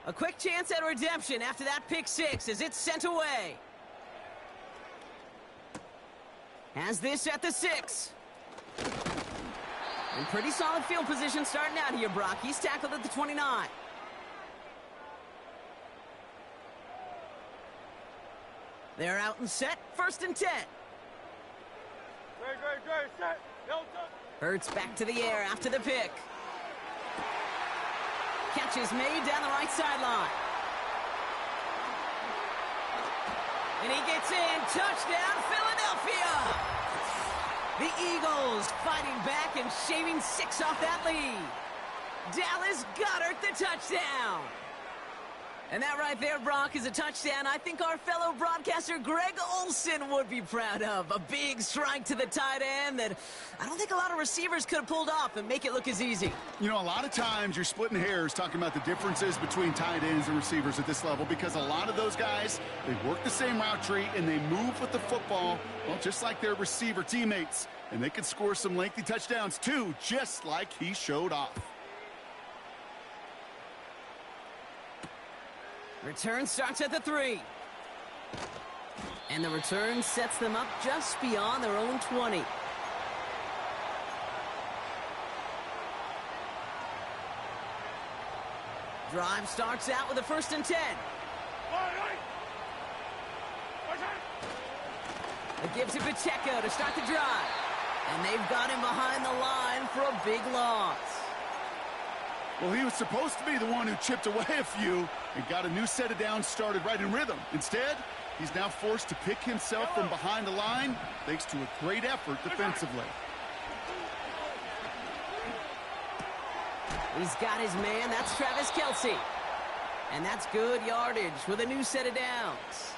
A quick chance at redemption after that pick six as it's sent away. Has this at the 6. And pretty solid field position starting out here, Brock. He's tackled at the 29. They're out and set. 1st and 10. Great, set. Hurts back to the air after the pick. Catch is made down the right sideline. And he gets in. Touchdown, Philadelphia! The Eagles fighting back and shaving 6 off that lead. Dallas Goedert the touchdown. And that right there, Brock, is a touchdown I think our fellow broadcaster Greg Olsen would be proud of. A big strike to the tight end that I don't think a lot of receivers could have pulled off and make it look as easy. You know, a lot of times you're splitting hairs talking about the differences between tight ends and receivers at this level because a lot of those guys, they work the same route tree and they move with the football, well, just like their receiver teammates. And they can score some lengthy touchdowns too, just like he showed off. Return starts at the 3. And the return sets them up just beyond their own 20. Drive starts out with a 1st and 10. It gives to Pacheco to start the drive. And they've got him behind the line for a big loss. Well, he was supposed to be the one who chipped away a few and got a new set of downs started right in rhythm. Instead, he's now forced to pick himself from behind the line thanks to a great effort defensively. He's got his man. That's Travis Kelce. And that's good yardage with a new set of downs.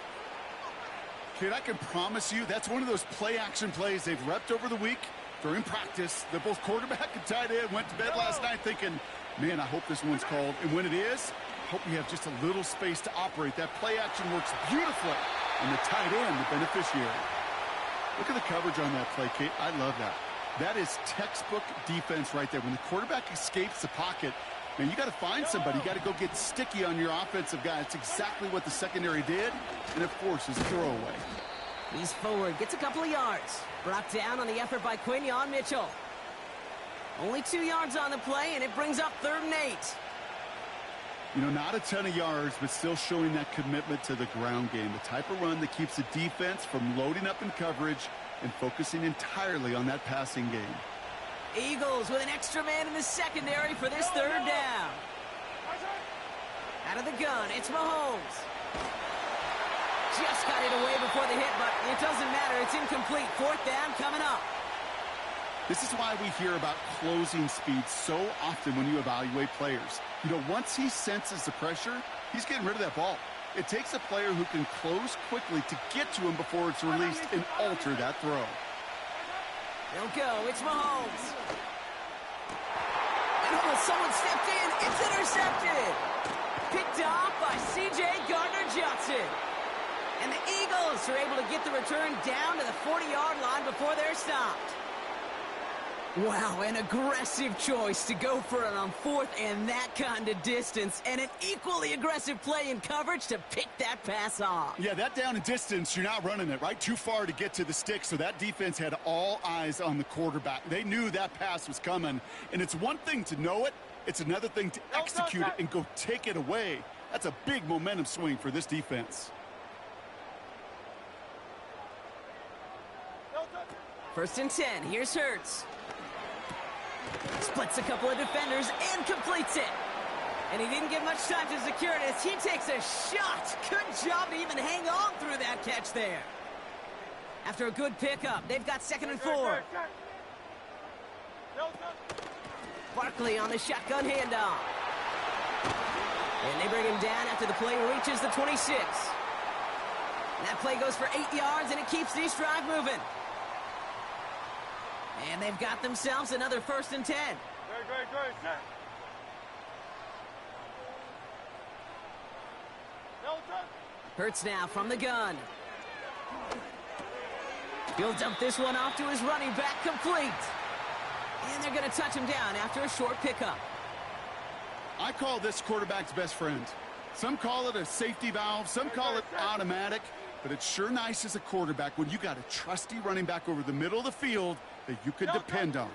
Kid, I can promise you that's one of those play-action plays they've repped over the week during practice. That both quarterback and tight end went to bed last night thinking, man, I hope this one's called. And when it is, I hope we have just a little space to operate. That play action works beautifully. And the tight end, the beneficiary. Look at the coverage on that play, Kate. I love that. That is textbook defense right there. When the quarterback escapes the pocket, man, you got to find somebody. You got to go get sticky on your offensive guy. That's exactly what the secondary did. And it forces a throwaway. He's forward, gets a couple of yards. Brought down on the effort by Quinyon Mitchell. Only 2 yards on the play, and it brings up 3rd and 8. You know, not a ton of yards, but still showing that commitment to the ground game. The type of run that keeps the defense from loading up in coverage and focusing entirely on that passing game. Eagles with an extra man in the secondary for this 3rd down. Out of the gun, it's Mahomes. Just got it away before the hit, but it doesn't matter. It's incomplete. 4th down coming up. This is why we hear about closing speed so often when you evaluate players. You know, once he senses the pressure, he's getting rid of that ball. It takes a player who can close quickly to get to him before it's released and alter that throw. They'll go. It's Mahomes. And someone stepped in. It's intercepted. Picked off by C.J. Gardner-Johnson. And the Eagles are able to get the return down to the 40-yard line before they're stopped. Wow, an aggressive choice to go for it on 4th and that kind of distance. And an equally aggressive play in coverage to pick that pass off. Yeah, that down and distance, you're not running it, right? Too far to get to the stick, so that defense had all eyes on the quarterback. They knew that pass was coming. And it's one thing to know it. It's another thing to execute it and go take it away. That's a big momentum swing for this defense. 1st and 10. Here's Hurts. Splits a couple of defenders and completes it. And he didn't get much time to secure it as he takes a shot. Good job to even hang on through that catch there. After a good pickup, they've got 2nd and 4. Barkley on the shotgun handoff. And they bring him down after the play reaches the 26. And that play goes for 8 yards, and it keeps this drive moving. And they've got themselves another 1st and 10. Great, set. Hurts now from the gun. He'll dump this one off to his running back, complete. And they're going to touch him down after a short pickup. I call this quarterback's best friend. Some call it a safety valve, some call it automatic, but it's sure nice as a quarterback when you got a trusty running back over the middle of the field that you could depend on.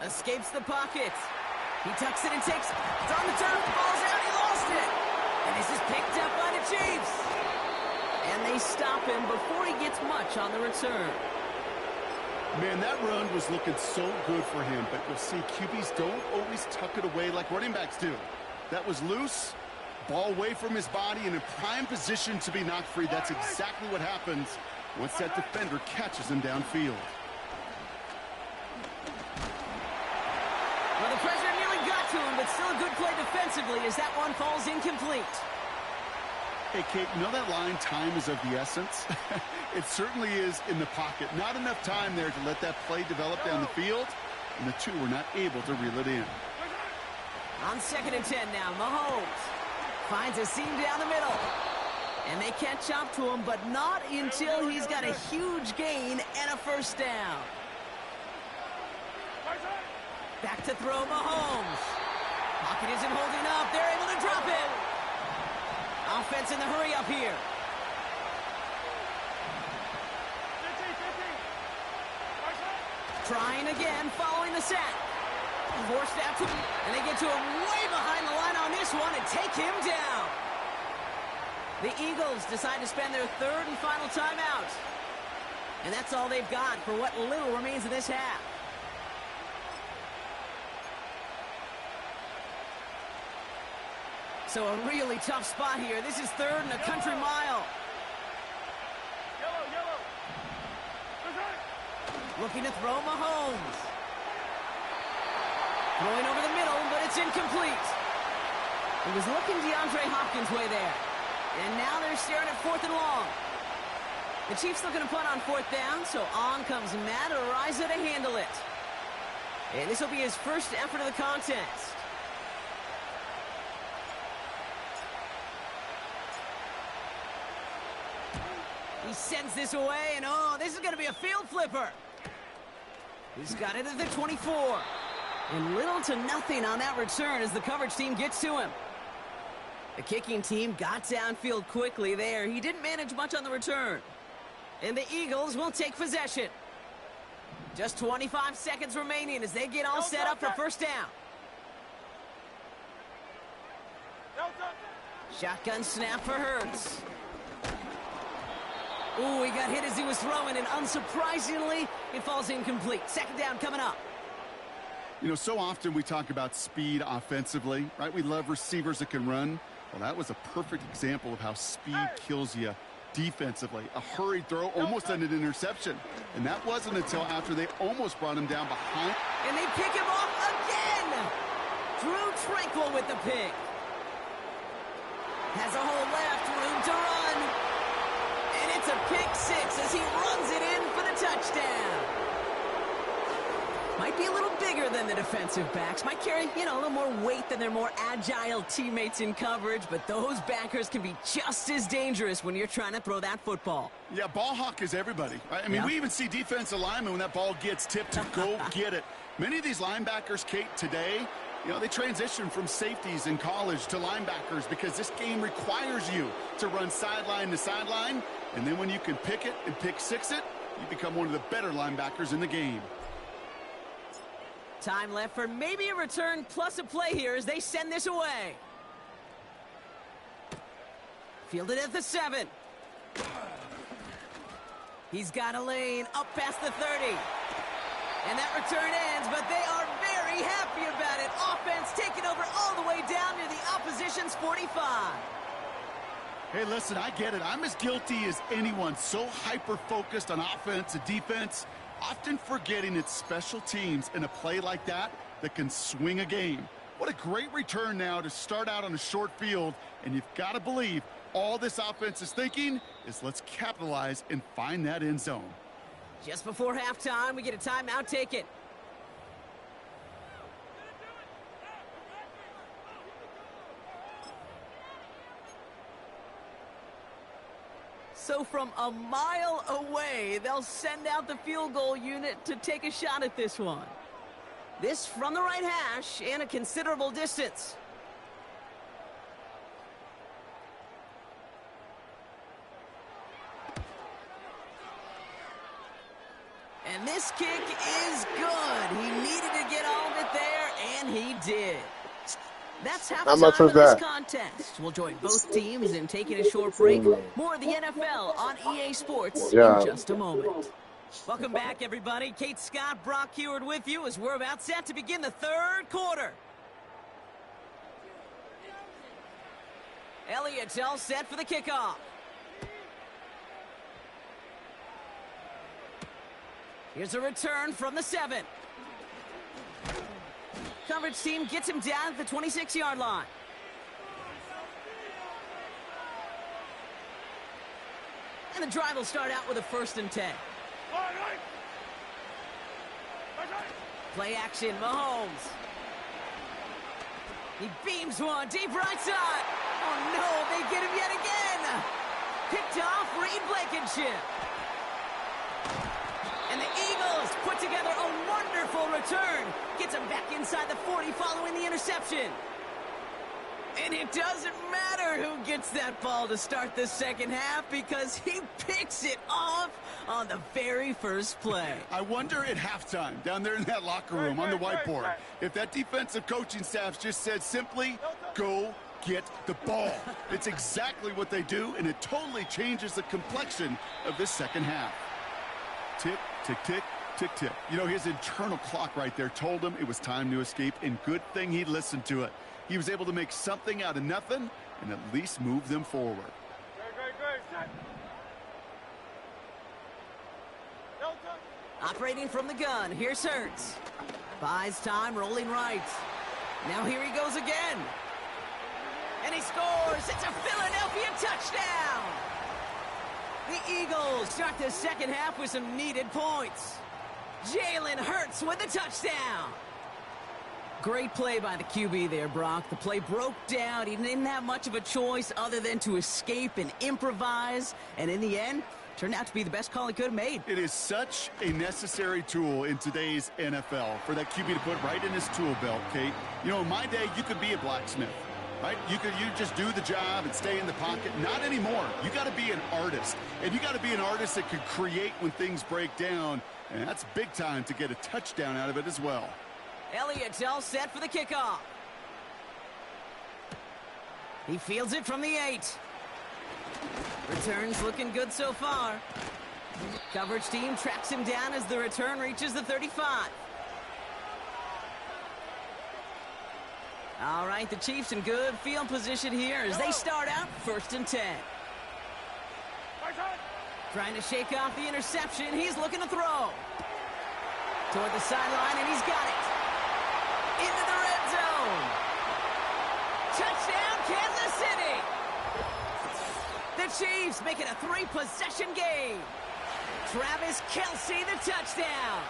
Escapes the pocket. He tucks it and takes it. It's on the turf. Ball's out. He lost it. And this is picked up by the Chiefs. And they stop him before he gets much on the return. Man, that run was looking so good for him, but you'll see QBs don't always tuck it away like running backs do. That was loose, ball away from his body, and in prime position to be knocked free. That's exactly what happens once that defender catches him downfield. Well, the pressure nearly got to him, but still a good play defensively as that one falls incomplete. Hey, Kate, you know that line, time is of the essence? It certainly is in the pocket. Not enough time there to let that play develop down the field, and the two were not able to reel it in. On 2nd and 10 now, Mahomes finds a seam down the middle. And they catch up to him, but not until he's got a huge gain and a first down. Back to throw Mahomes. Pocket isn't holding up. They're able to drop it. Offense in the hurry up here. Trying again, following the sack. Forced out to him, and they get to him way behind the line on this one and take him down. The Eagles decide to spend their third and final timeout. And that's all they've got for what little remains of this half. So a really tough spot here. This is 3rd and a country mile. Looking to throw Mahomes. Throwing over the middle, but it's incomplete. It was looking DeAndre Hopkins' way there. And now they're staring at 4th and long. The Chiefs looking to punt on 4th down, so on comes Matt Araiza to handle it. And this will be his first effort of the contest. He sends this away, and oh, this is going to be a field flipper. He's got it at the 24. And little to nothing on that return as the coverage team gets to him. The kicking team got downfield quickly there. He didn't manage much on the return. And the Eagles will take possession. Just 25 seconds remaining as they get all set up for first down. Shotgun snap for Hurts. Ooh, he got hit as he was throwing, and unsurprisingly, it falls incomplete. 2nd down coming up. You know, so often we talk about speed offensively, right? We love receivers that can run. Well, that was a perfect example of how speed kills you defensively. A hurried throw, almost an interception. And that wasn't until after they almost brought him down behind. And they pick him off again! Drew Tranquil with the pick. Has a hole left, room to run. And it's a pick 6 as he runs it in for the touchdown. Might be a little bigger than the defensive backs. Might carry, a little more weight than their more agile teammates in coverage. But those backers can be just as dangerous when you're trying to throw that football. Yeah, ball hawk is everybody, right? I mean, we even see defensive linemen when that ball gets tipped to go get it. Many of these linebackers, Kate, today, they transition from safeties in college to linebackers because this game requires you to run sideline to sideline. And then when you can pick it and pick 6 it, you become one of the better linebackers in the game. Time left for maybe a return plus a play here as they send this away. Fielded at the 7. He's got a lane up past the 30. And that return ends, but they are very happy about it. Offense taking over all the way down near the opposition's 45. Hey, listen, I get it. I'm as guilty as anyone. So hyper-focused on offense and defense, often forgetting it's special teams in a play like that can swing a game. What a great return now to start out on a short field, and you've got to believe all this offense is thinking is let's capitalize and find that end zone. Just before halftime, we get a timeout taken. So from a mile away, they'll send out the field goal unit to take a shot at this one. This from the right hash and a considerable distance. And this kick is good. He needed to get all of it there, and he did. That's half the time of this contest. We'll join both teams in taking a short break. More of the NFL on EA Sports in just a moment. Welcome back, everybody. Kate Scott, Brock Heward with you as we're about set to begin the third quarter. Elliott's all set for the kickoff. Here's a return from the 7. Coverage team gets him down at the 26-yard line. And the drive will start out with a 1st and 10. Play action, Mahomes. He beams one deep right side. Oh no, they get him yet again. Picked off Reed Blankenship. And the Eagles put together a wonderful return. Gets him back inside the 40 following the interception. And it doesn't matter who gets that ball to start the second half because he picks it off on the very first play. I wonder at halftime, down there in that locker room on the whiteboard, if that defensive coaching staff just said simply, go get the ball. It's exactly what they do, and it totally changes the complexion of this second half. Tick, tick, tick, tick, tick. You know, his internal clock right there told him it was time to escape, and good thing he listened to it. He was able to make something out of nothing and at least move them forward. Operating from the gun, here's Hurts. Buys time, rolling right. Now here he goes again. And he scores. It's a Philadelphia touchdown. The Eagles start the second half with some needed points. Jalen Hurts with the touchdown. Great play by the QB there, Brock. The play broke down. He didn't have much of a choice other than to escape and improvise. And in the end, turned out to be the best call he could have made. It is such a necessary tool in today's NFL for that QB to put right in his tool belt, Kate. You know, in my day, you could be a blacksmith, right? You just do the job and stay in the pocket. Not anymore. You got to be an artist. And you got to be an artist that could create when things break down. And that's big time to get a touchdown out of it as well. Elliott's all set for the kickoff. He fields it from the 8. Returns looking good so far. Coverage team tracks him down as the return reaches the 35. All right, the Chiefs in good field position here as they start out 1st and 10. Trying to shake off the interception. He's looking to throw. Toward the sideline, and he's got it. Into the red zone. Touchdown, Kansas City. The Chiefs make it a 3-possession game. Travis Kelce, the touchdown.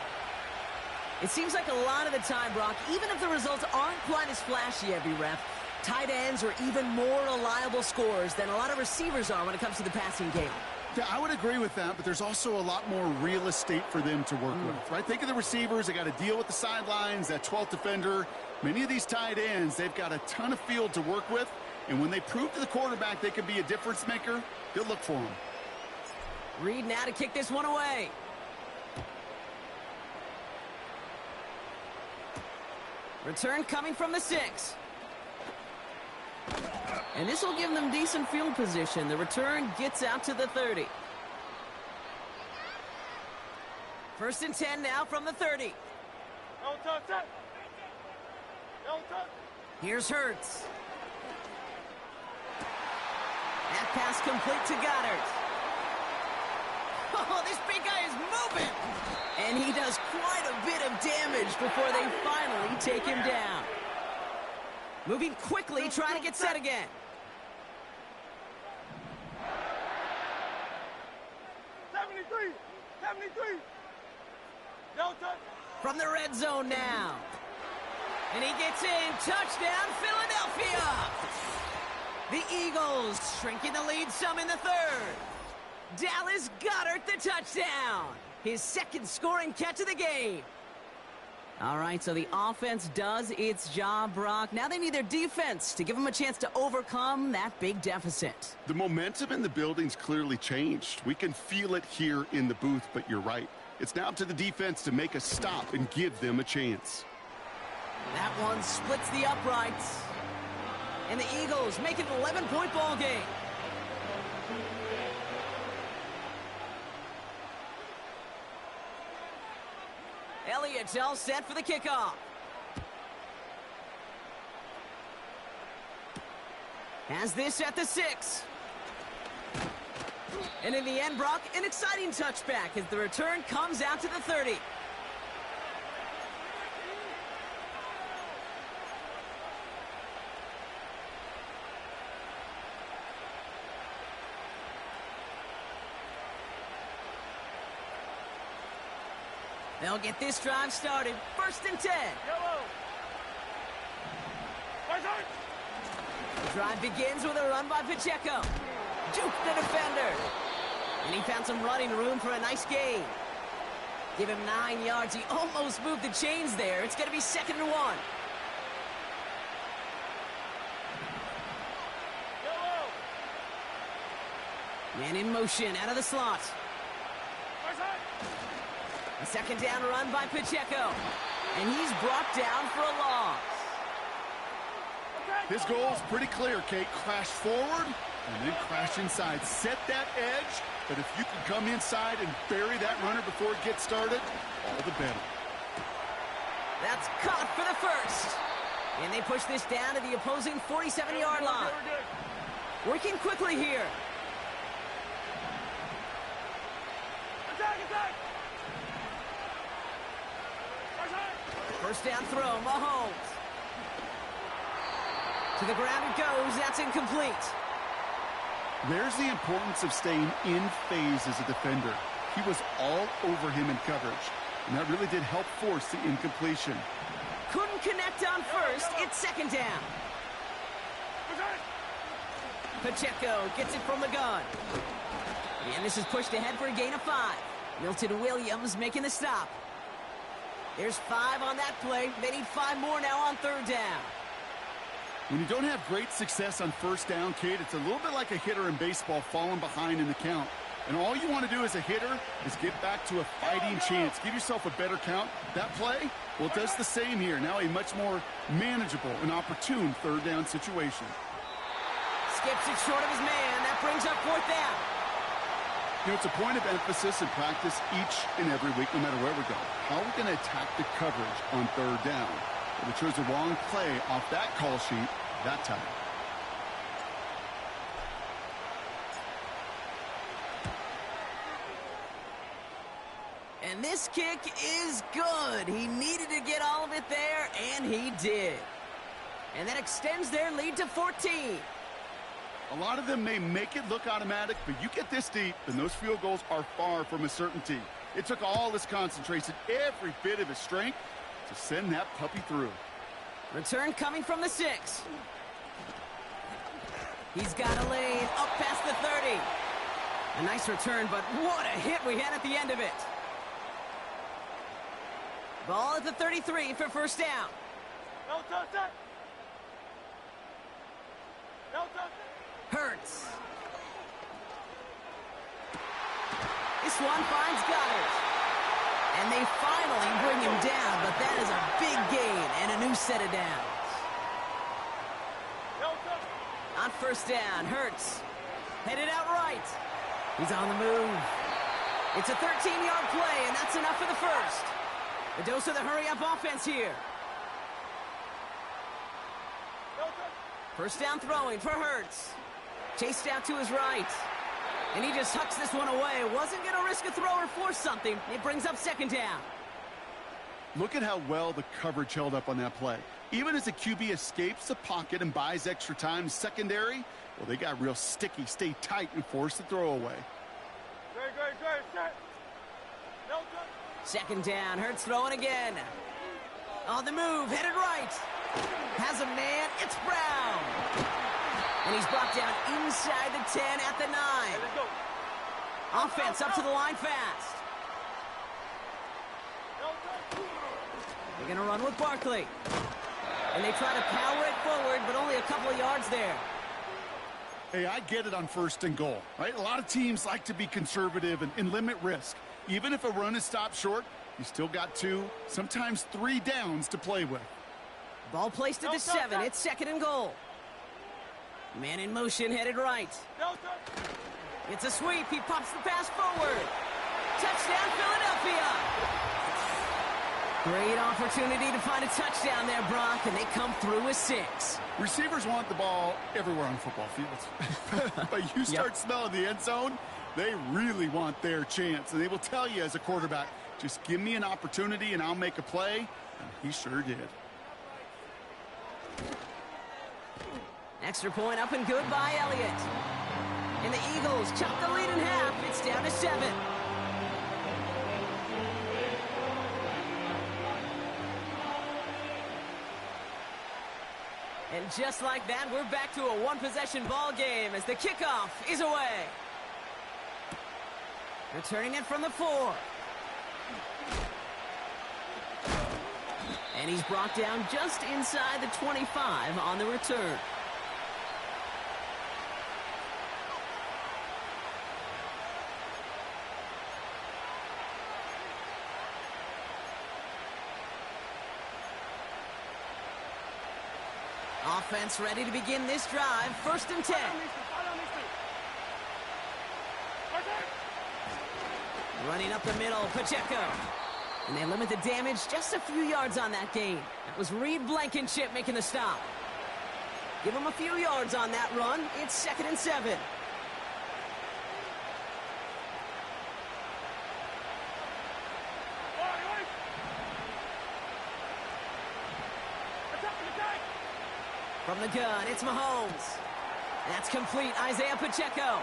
It seems like a lot of the time, Brock, even if the results aren't quite as flashy every rep, tight ends are even more reliable scorers than a lot of receivers are when it comes to the passing game. Yeah, I would agree with that, but there's also a lot more real estate for them to work with, right? Think of the receivers. They got to deal with the sidelines, that 12th defender. Many of these tight ends, they've got a ton of field to work with, and when they prove to the quarterback they can be a difference maker, they'll look for them. Reed now to kick this one away. Return coming from the 6. And this will give them decent field position. The return gets out to the 30. 1st and 10 now from the 30. Here's Hurts. That pass complete to Goddard. Oh, this big guy is moving. And he does quite a bit of damage before they finally take him down. Moving quickly, trying to get set again. From the red zone now. And he gets in. Touchdown, Philadelphia. The Eagles shrinking the lead some in the 3rd. Dallas Goedert the touchdown. His 2nd scoring catch of the game. All right, so the offense does its job, Brock. Now they need their defense to give them a chance to overcome that big deficit. The momentum in the building's clearly changed. We can feel it here in the booth, but you're right. It's now up to the defense to make a stop and give them a chance. That one splits the uprights. And the Eagles make it an 11-point ball game. Elliott's all set for the kickoff. Has this at the 6. And in the end, Brock, an exciting touchback as the return comes out to the 30. They'll get this drive started. 1st and 10. Yellow. The drive begins with a run by Pacheco. Juke the defender. And he found some running room for a nice gain. Give him 9 yards. He almost moved the chains there. It's going to be 2nd and 1. Yellow. Man in motion out of the slot. A 2nd down run by Pacheco. And he's brought down for a loss. His goal is pretty clear, Kate. Crash forward and then crash inside. Set that edge, but if you can come inside and bury that runner before it gets started, all the better. That's caught for the 1st. And they push this down to the opposing 47-yard line. Working quickly here. Attack, attack. 1st down throw, Mahomes. To the ground it goes. That's incomplete. There's the importance of staying in phase as a defender. He was all over him in coverage, and that really did help force the incompletion. Couldn't connect on 1st. It's 2nd down. Pacheco gets it from the gun. And this is pushed ahead for a gain of 5. Milton Williams making the stop. There's 5 on that play. They need 5 more now on 3rd down. When you don't have great success on 1st down, Kate, it's a little bit like a hitter in baseball falling behind in the count. And all you want to do as a hitter is get back to a fighting chance. Give yourself a better count. That play, well, it does the same here. Now a much more manageable and opportune 3rd down situation. Skips it short of his man. That brings up 4th down. You know, it's a point of emphasis in practice each and every week, no matter where we go. How are we going to attack the coverage on 3rd down? Well, we chose the wrong play off that call sheet that time. And this kick is good. He needed to get all of it there, and he did. And that extends their lead to 14. A lot of them may make it look automatic, but you get this deep, and those field goals are far from a certainty. It took all his concentration, every bit of his strength, to send that puppy through. Return coming from the 6. He's got a lane up past the 30. A nice return, but what a hit we had at the end of it. Ball at the 33 for 1st down. No touch that. No touch. Hurts. This one finds Goddard. And they finally bring him down, but that is a big gain and a new set of downs. No touch. On 1st down, Hurts. Headed out right. He's on the move. It's a 13-yard play, and that's enough for the 1st. A dose of the hurry-up offense here. No touch. 1st down throwing for Hurts. Chased out to his right. And he just hucks this one away. Wasn't going to risk a throw or force something. It brings up 2nd down. Look at how well the coverage held up on that play. Even as the QB escapes the pocket and buys extra time, secondary, well, they got real sticky. Stay tight and force the throw away. Great, set. No touch. 2nd down. Hurts throwing again. On the move. Headed right. Has a man. It's Brown. And he's brought down inside the 10 at the 9. Hey, let's go. Offense up to the line fast. No touch. They're going to run with Barkley. And they try to power it forward, but only a couple of yards there. Hey, I get it on 1st and goal, right? A lot of teams like to be conservative and limit risk. Even if a run is stopped short, you still got 2, sometimes 3 downs to play with. Ball placed at the 7. It's 2nd and goal. Man in motion, headed right. It's a sweep. He pops the pass forward. Touchdown, Philadelphia. Great opportunity to find a touchdown there, Brock, and they come through with 6. Receivers want the ball everywhere on football fields. But you start smelling the end zone, they really want their chance. And they will tell you as a quarterback, just give me an opportunity and I'll make a play. And he sure did. Extra point up and good by Elliott. And the Eagles chop the lead in half. It's down to 7. And just like that, we're back to a one-possession ball game as the kickoff is away. Returning it from the 4. And he's brought down just inside the 25 on the return. Offense ready to begin this drive. 1st and 10. Running up the middle, Pacheco. And they limit the damage just a few yards on that gain. That was Reed Blankenship making the stop. Give him a few yards on that run. It's 2nd and 7. From the gun, it's Mahomes. That's complete, Isaiah Pacheco.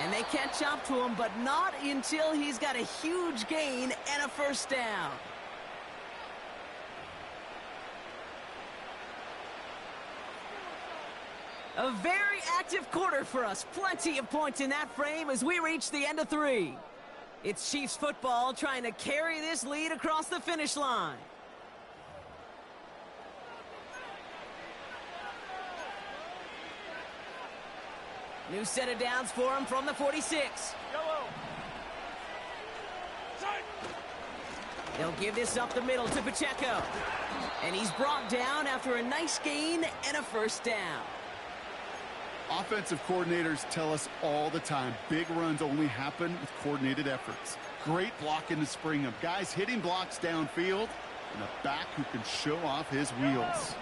And they catch up to him, but not until he's got a huge gain and a 1st down. A very active quarter for us. Plenty of points in that frame as we reach the end of 3. It's Chiefs football trying to carry this lead across the finish line. New set of downs for him from the 46. They'll give this up the middle to Pacheco. And he's brought down after a nice gain and a 1st down. Offensive coordinators tell us all the time, big runs only happen with coordinated efforts. Great blocking to spring them. Guys hitting blocks downfield, and a back who can show off his wheels.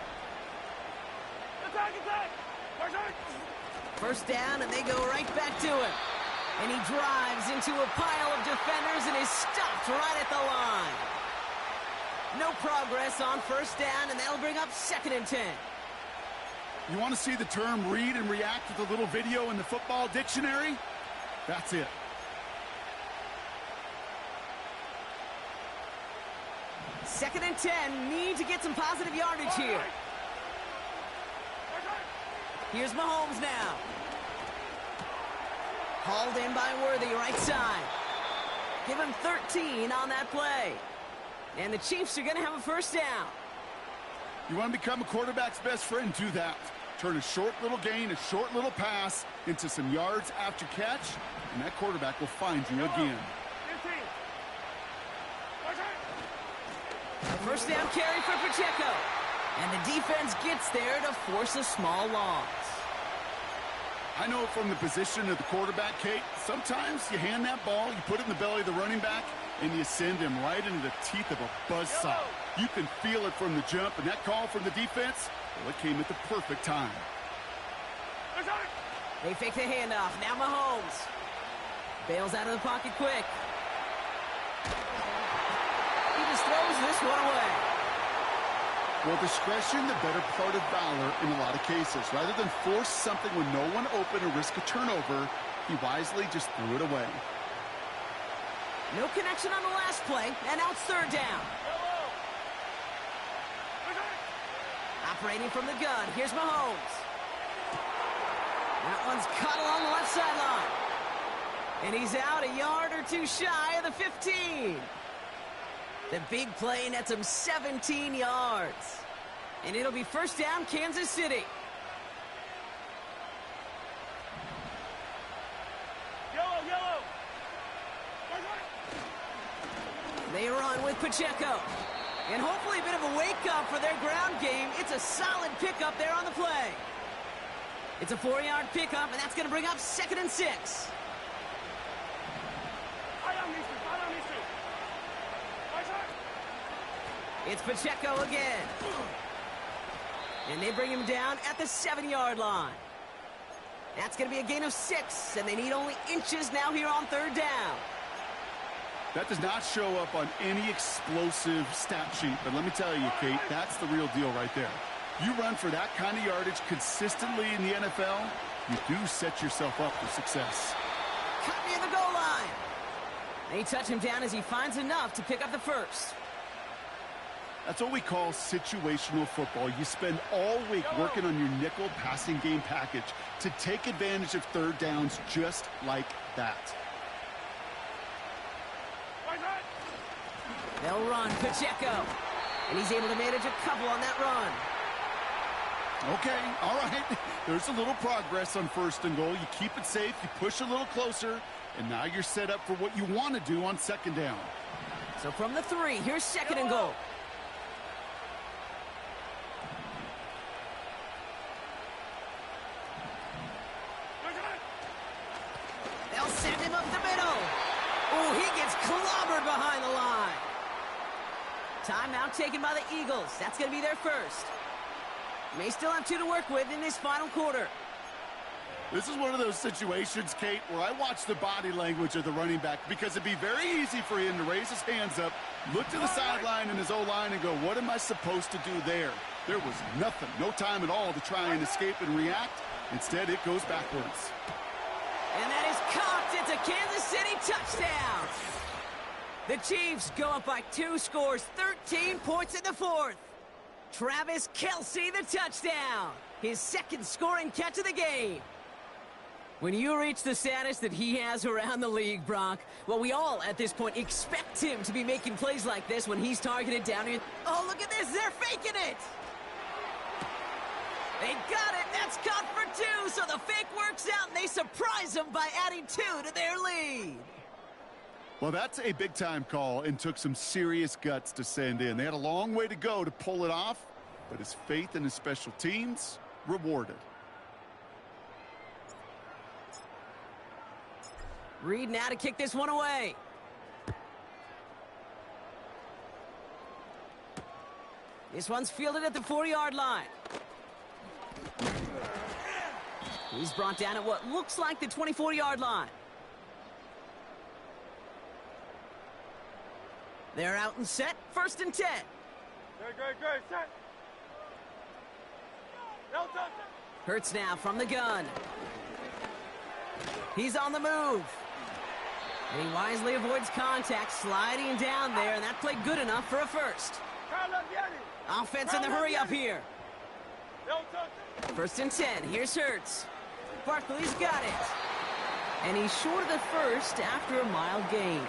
Attack! 1st down, and they go right back to him. And he drives into a pile of defenders and is stopped right at the line. No progress on 1st down, and that'll bring up 2nd and 10. You want to see the term read and react with a little video in the football dictionary? That's it. Second and 10. Need to get some positive yardage here. Here's Mahomes now. Hauled in by Worthy, right side. Give him 13 on that play. And the Chiefs are going to have a 1st down. You want to become a quarterback's best friend? Do that. Turn a short little gain, a short little pass into some yards after catch, and that quarterback will find you again. A 1st down carry for Pacheco. And the defense gets there to force a small loss. I know from the position of the quarterback, Kate, sometimes you hand that ball, you put it in the belly of the running back, and you send him right into the teeth of a buzzsaw. You can feel it from the jump, and that call from the defense, well, it came at the perfect time. They fake the handoff. Now Mahomes. Bails out of the pocket quick. He just throws this one away. Well, discretion, the better part of valor in a lot of cases. Rather than force something with no one open or risk a turnover, he wisely just threw it away. No connection on the last play, and now it's 3rd down. Operating from the gun, here's Mahomes. That one's caught along the left sideline. And he's out a yard or two shy of the 15. The big play nets him 17 yards. And it'll be first down, Kansas City. Yellow, yellow. They run with Pacheco. And hopefully a bit of a wake-up for their ground game. It's a solid pickup there on the play. It's a 4-yard pickup, and that's going to bring up 2nd and 6. It's Pacheco again. And they bring him down at the 7-yard line. That's going to be a gain of 6, and they need only inches now here on 3rd down. That does not show up on any explosive stat sheet, but let me tell you, Kate, that's the real deal right there. You run for that kind of yardage consistently in the NFL, you do set yourself up for success. Cut near the goal line. They touch him down as he finds enough to pick up the first. That's what we call situational football. You spend all week working on your nickel passing game package to take advantage of 3rd downs just like that. They'll run Pacheco. And he's able to manage a couple on that run. Okay, all right. There's a little progress on 1st and goal. You keep it safe, you push a little closer, and now you're set up for what you want to do on 2nd down. So from the 3, here's 2nd and goal. They'll send him up the middle. Oh, he gets clobbered behind the line. Timeout taken by the Eagles. That's going to be their first. May still have 2 to work with in this final quarter. This is one of those situations, Kate, where I watch the body language of the running back because it'd be very easy for him to raise his hands up, look to the sideline in his O-line and go, what am I supposed to do there? There was nothing, no time at all to try and escape and react. Instead, it goes backwards. And that is caught. It's a Kansas City touchdown. The Chiefs go up by 2 scores, 13 points in the 4th. Travis Kelce, the touchdown. His 2nd scoring catch of the game. When you reach the status that he has around the league, Brock, well, we all at this point expect him to be making plays like this when he's targeted down here. Oh, look at this. They're faking it. They got it. That's caught for 2, so the fake works out, and they surprise them by adding 2 to their lead. Well, that's a big-time call and took some serious guts to send in. They had a long way to go to pull it off, but his faith in his special teams rewarded. Reed now to kick this one away. This one's fielded at the 4-yard line. He's brought down at what looks like the 24-yard line. They're out and set. 1st and 10. Great, set. No touch. Hurts now from the gun. He's on the move. And he wisely avoids contact, sliding down there, and that played good enough for a first. Offense in the hurry up here. No touch. 1st and 10. Here's Hurts. Barkley's got it. And he's short of the first after a mild gain.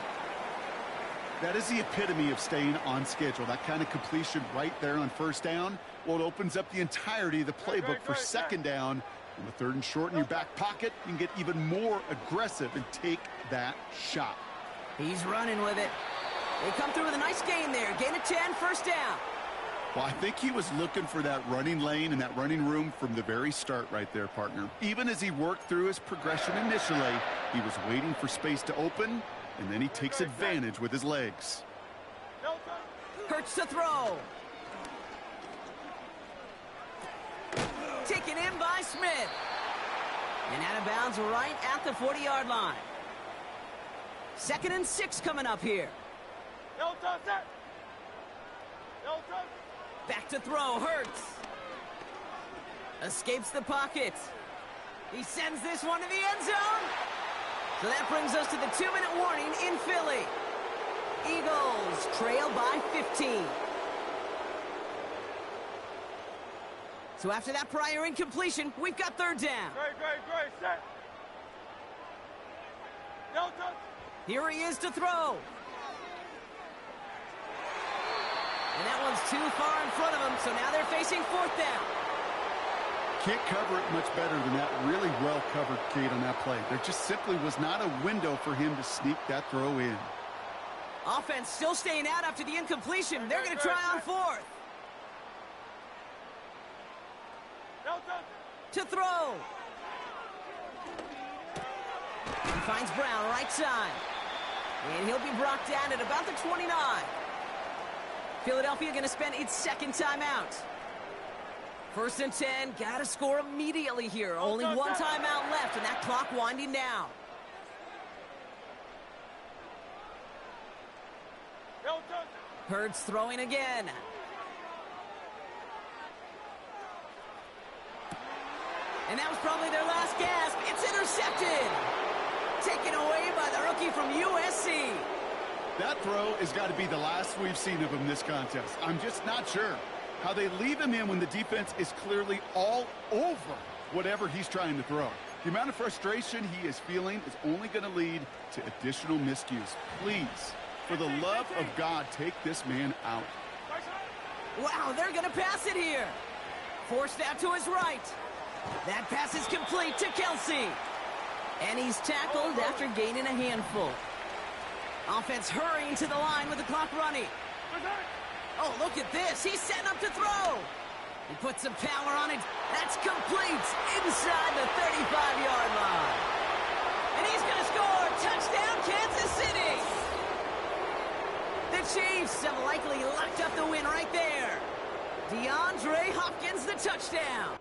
That is the epitome of staying on schedule. That kind of completion right there on 1st down. Well, it opens up the entirety of the playbook for 2nd down. On the 3rd and short in your back pocket, you can get even more aggressive and take that shot. He's running with it. They come through with a nice gain there. Gain of 10, 1st down. Well, I think he was looking for that running lane and that running room from the very start right there, partner. Even as he worked through his progression initially, he was waiting for space to open, and then he takes advantage with his legs. Hurts to throw. Taken in by Smith. And out of bounds right at the 40-yard line. 2nd and 6 coming up here. No touch. No touch. Back to throw. Hurts. Escapes the pocket. He sends this one to the end zone. So that brings us to the 2-minute warning in Philly. Eagles trail by 15. So after that prior incompletion, we've got 3rd down. Great, set. No touch. Here he is to throw. And that one's too far in front of them, so now they're facing fourth down. Can't cover it much better than that. Really well covered, Kate, on that play. There just simply was not a window for him to sneak that throw in. Offense still staying out after the incompletion. They're going to try on fourth. To throw. He finds Brown right side. And he'll be brought down at about the 29. Philadelphia going to spend its second timeout. First and 10, got to score immediately here. Only one timeout left, and that clock winding down. Hurts throwing again. And that was probably their last gasp. It's intercepted. Taken away by the rookie from USC. That throw has got to be the last we've seen of him this contest. I'm just not sure how they leave him in when the defense is clearly all over whatever he's trying to throw. The amount of frustration he is feeling is only going to lead to additional miscues. Please, for the love of God, take this man out. Wow, they're going to pass it here. Forced out to his right. That pass is complete to Kelsey. And he's tackled after gaining a handful. Offense hurrying to the line with the clock running. Oh, look at this. He's setting up to throw. He puts some power on it. That's complete inside the 35-yard line. And he's going to score. Touchdown, Kansas City. The Chiefs have likely locked up the win right there. DeAndre Hopkins, the touchdown.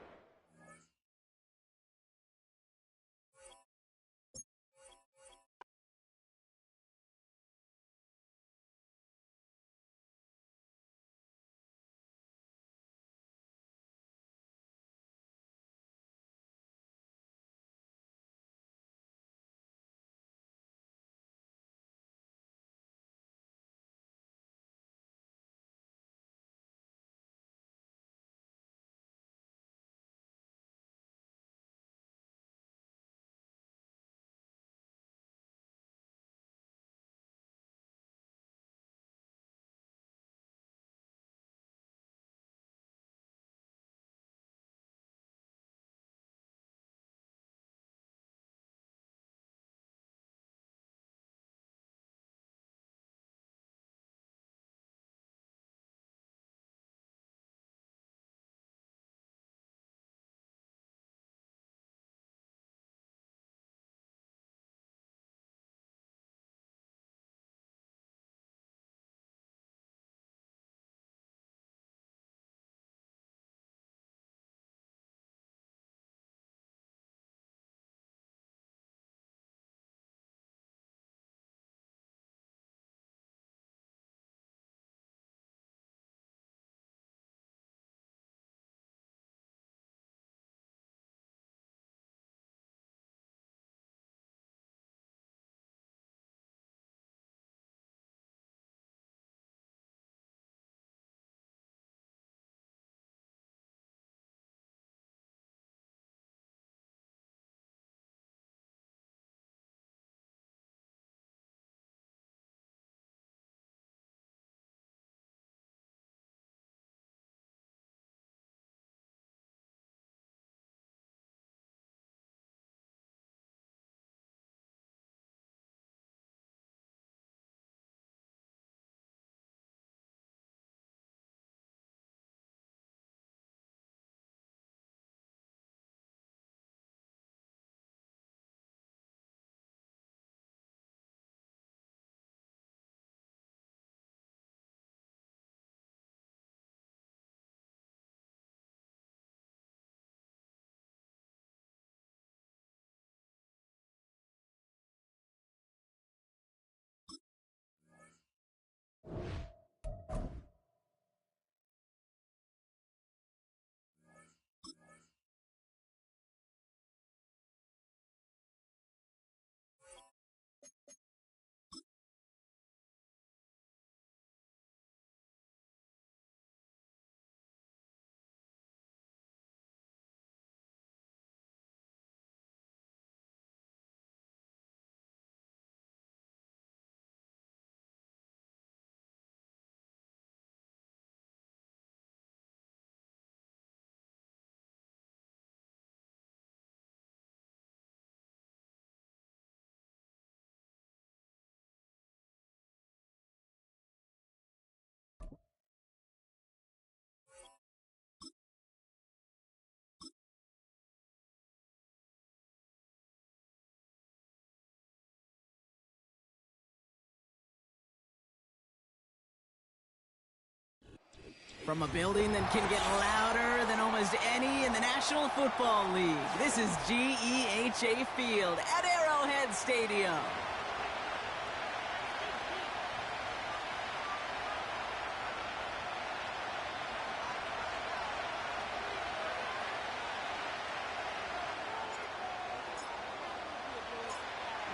From a building that can get louder than almost any in the National Football League, this is GEHA Field at Arrowhead Stadium.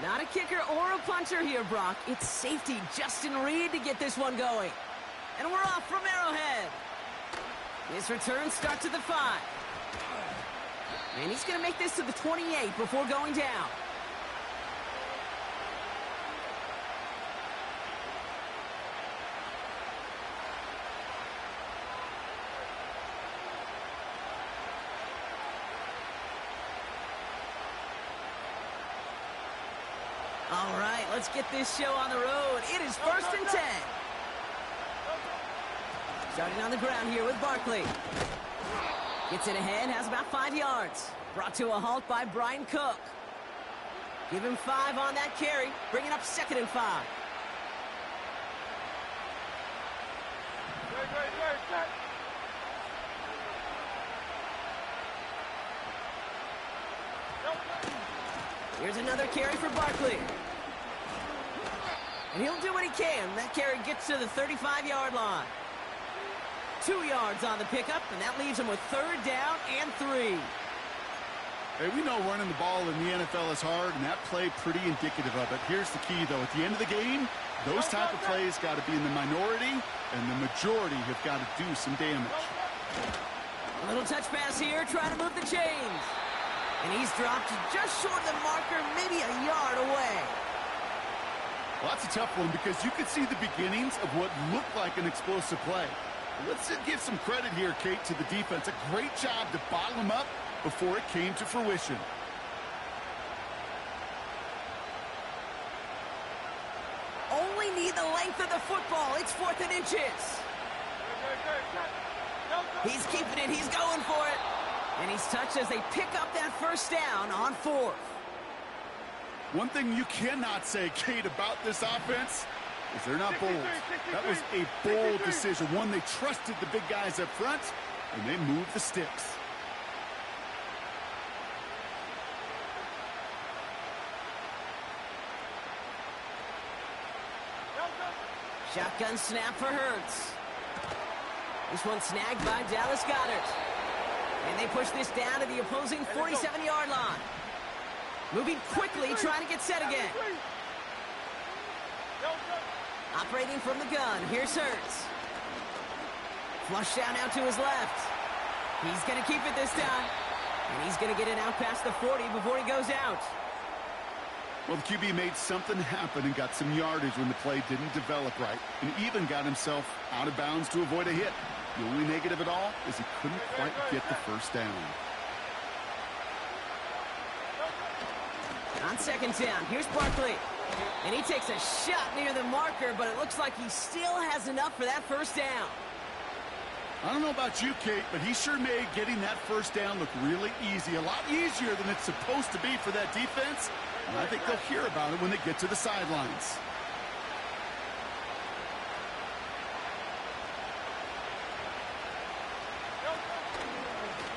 Not a kicker or a puncher here, Brock. It's safety Justin Reed to get this one going. And we're off from Arrowhead. This return starts at the 5. And he's going to make this to the 28 before going down. All right, let's get this show on the road. It is 1st and 10. Starting on the ground here with Barkley. Gets it ahead, has about 5 yards. Brought to a halt by Brian Cook. Give him 5 on that carry, bringing up 2nd and 5. Set. Here's another carry for Barkley. And he'll do what he can. That carry gets to the 35-yard line. 2 yards on the pickup, and that leaves him with 3rd down and 3. Hey, we know running the ball in the NFL is hard, and that play pretty indicative of it. Here's the key, though. At the end of the game, those type of plays got to be in the minority, and the majority have got to do some damage. A little touch pass here, trying to move the chains. And he's dropped just short of the marker, maybe a yard away. Well, that's a tough one because you could see the beginnings of what looked like an explosive play. Let's give some credit here, Kate, to the defense. A great job to bottle him up before it came to fruition. Only need the length of the football. It's 4th and inches. He's keeping it. He's going for it. And he's touched as they pick up that 1st down on 4th. One thing you cannot say, Kate, about this offense is they're not bold. That was a bold decision. One, they trusted the big guys up front, and they moved the sticks. Shotgun snap for Hurts. This one snagged by Dallas Goedert. And they push this down to the opposing 47-yard line. Moving quickly, trying to get set again. Operating from the gun, here's Hurts. Flush down out to his left. He's going to keep it this time. And he's going to get it out past the 40 before he goes out. Well, the QB made something happen and got some yardage when the play didn't develop right, and even got himself out of bounds to avoid a hit. The only negative at all is he couldn't quite get the 1st down. On 2nd down, here's Barkley. And he takes a shot near the marker, but it looks like he still has enough for that 1st down. I don't know about you, Kate, but he sure made getting that 1st down look really easy. A lot easier than it's supposed to be for that defense. And I think they'll hear about it when they get to the sidelines.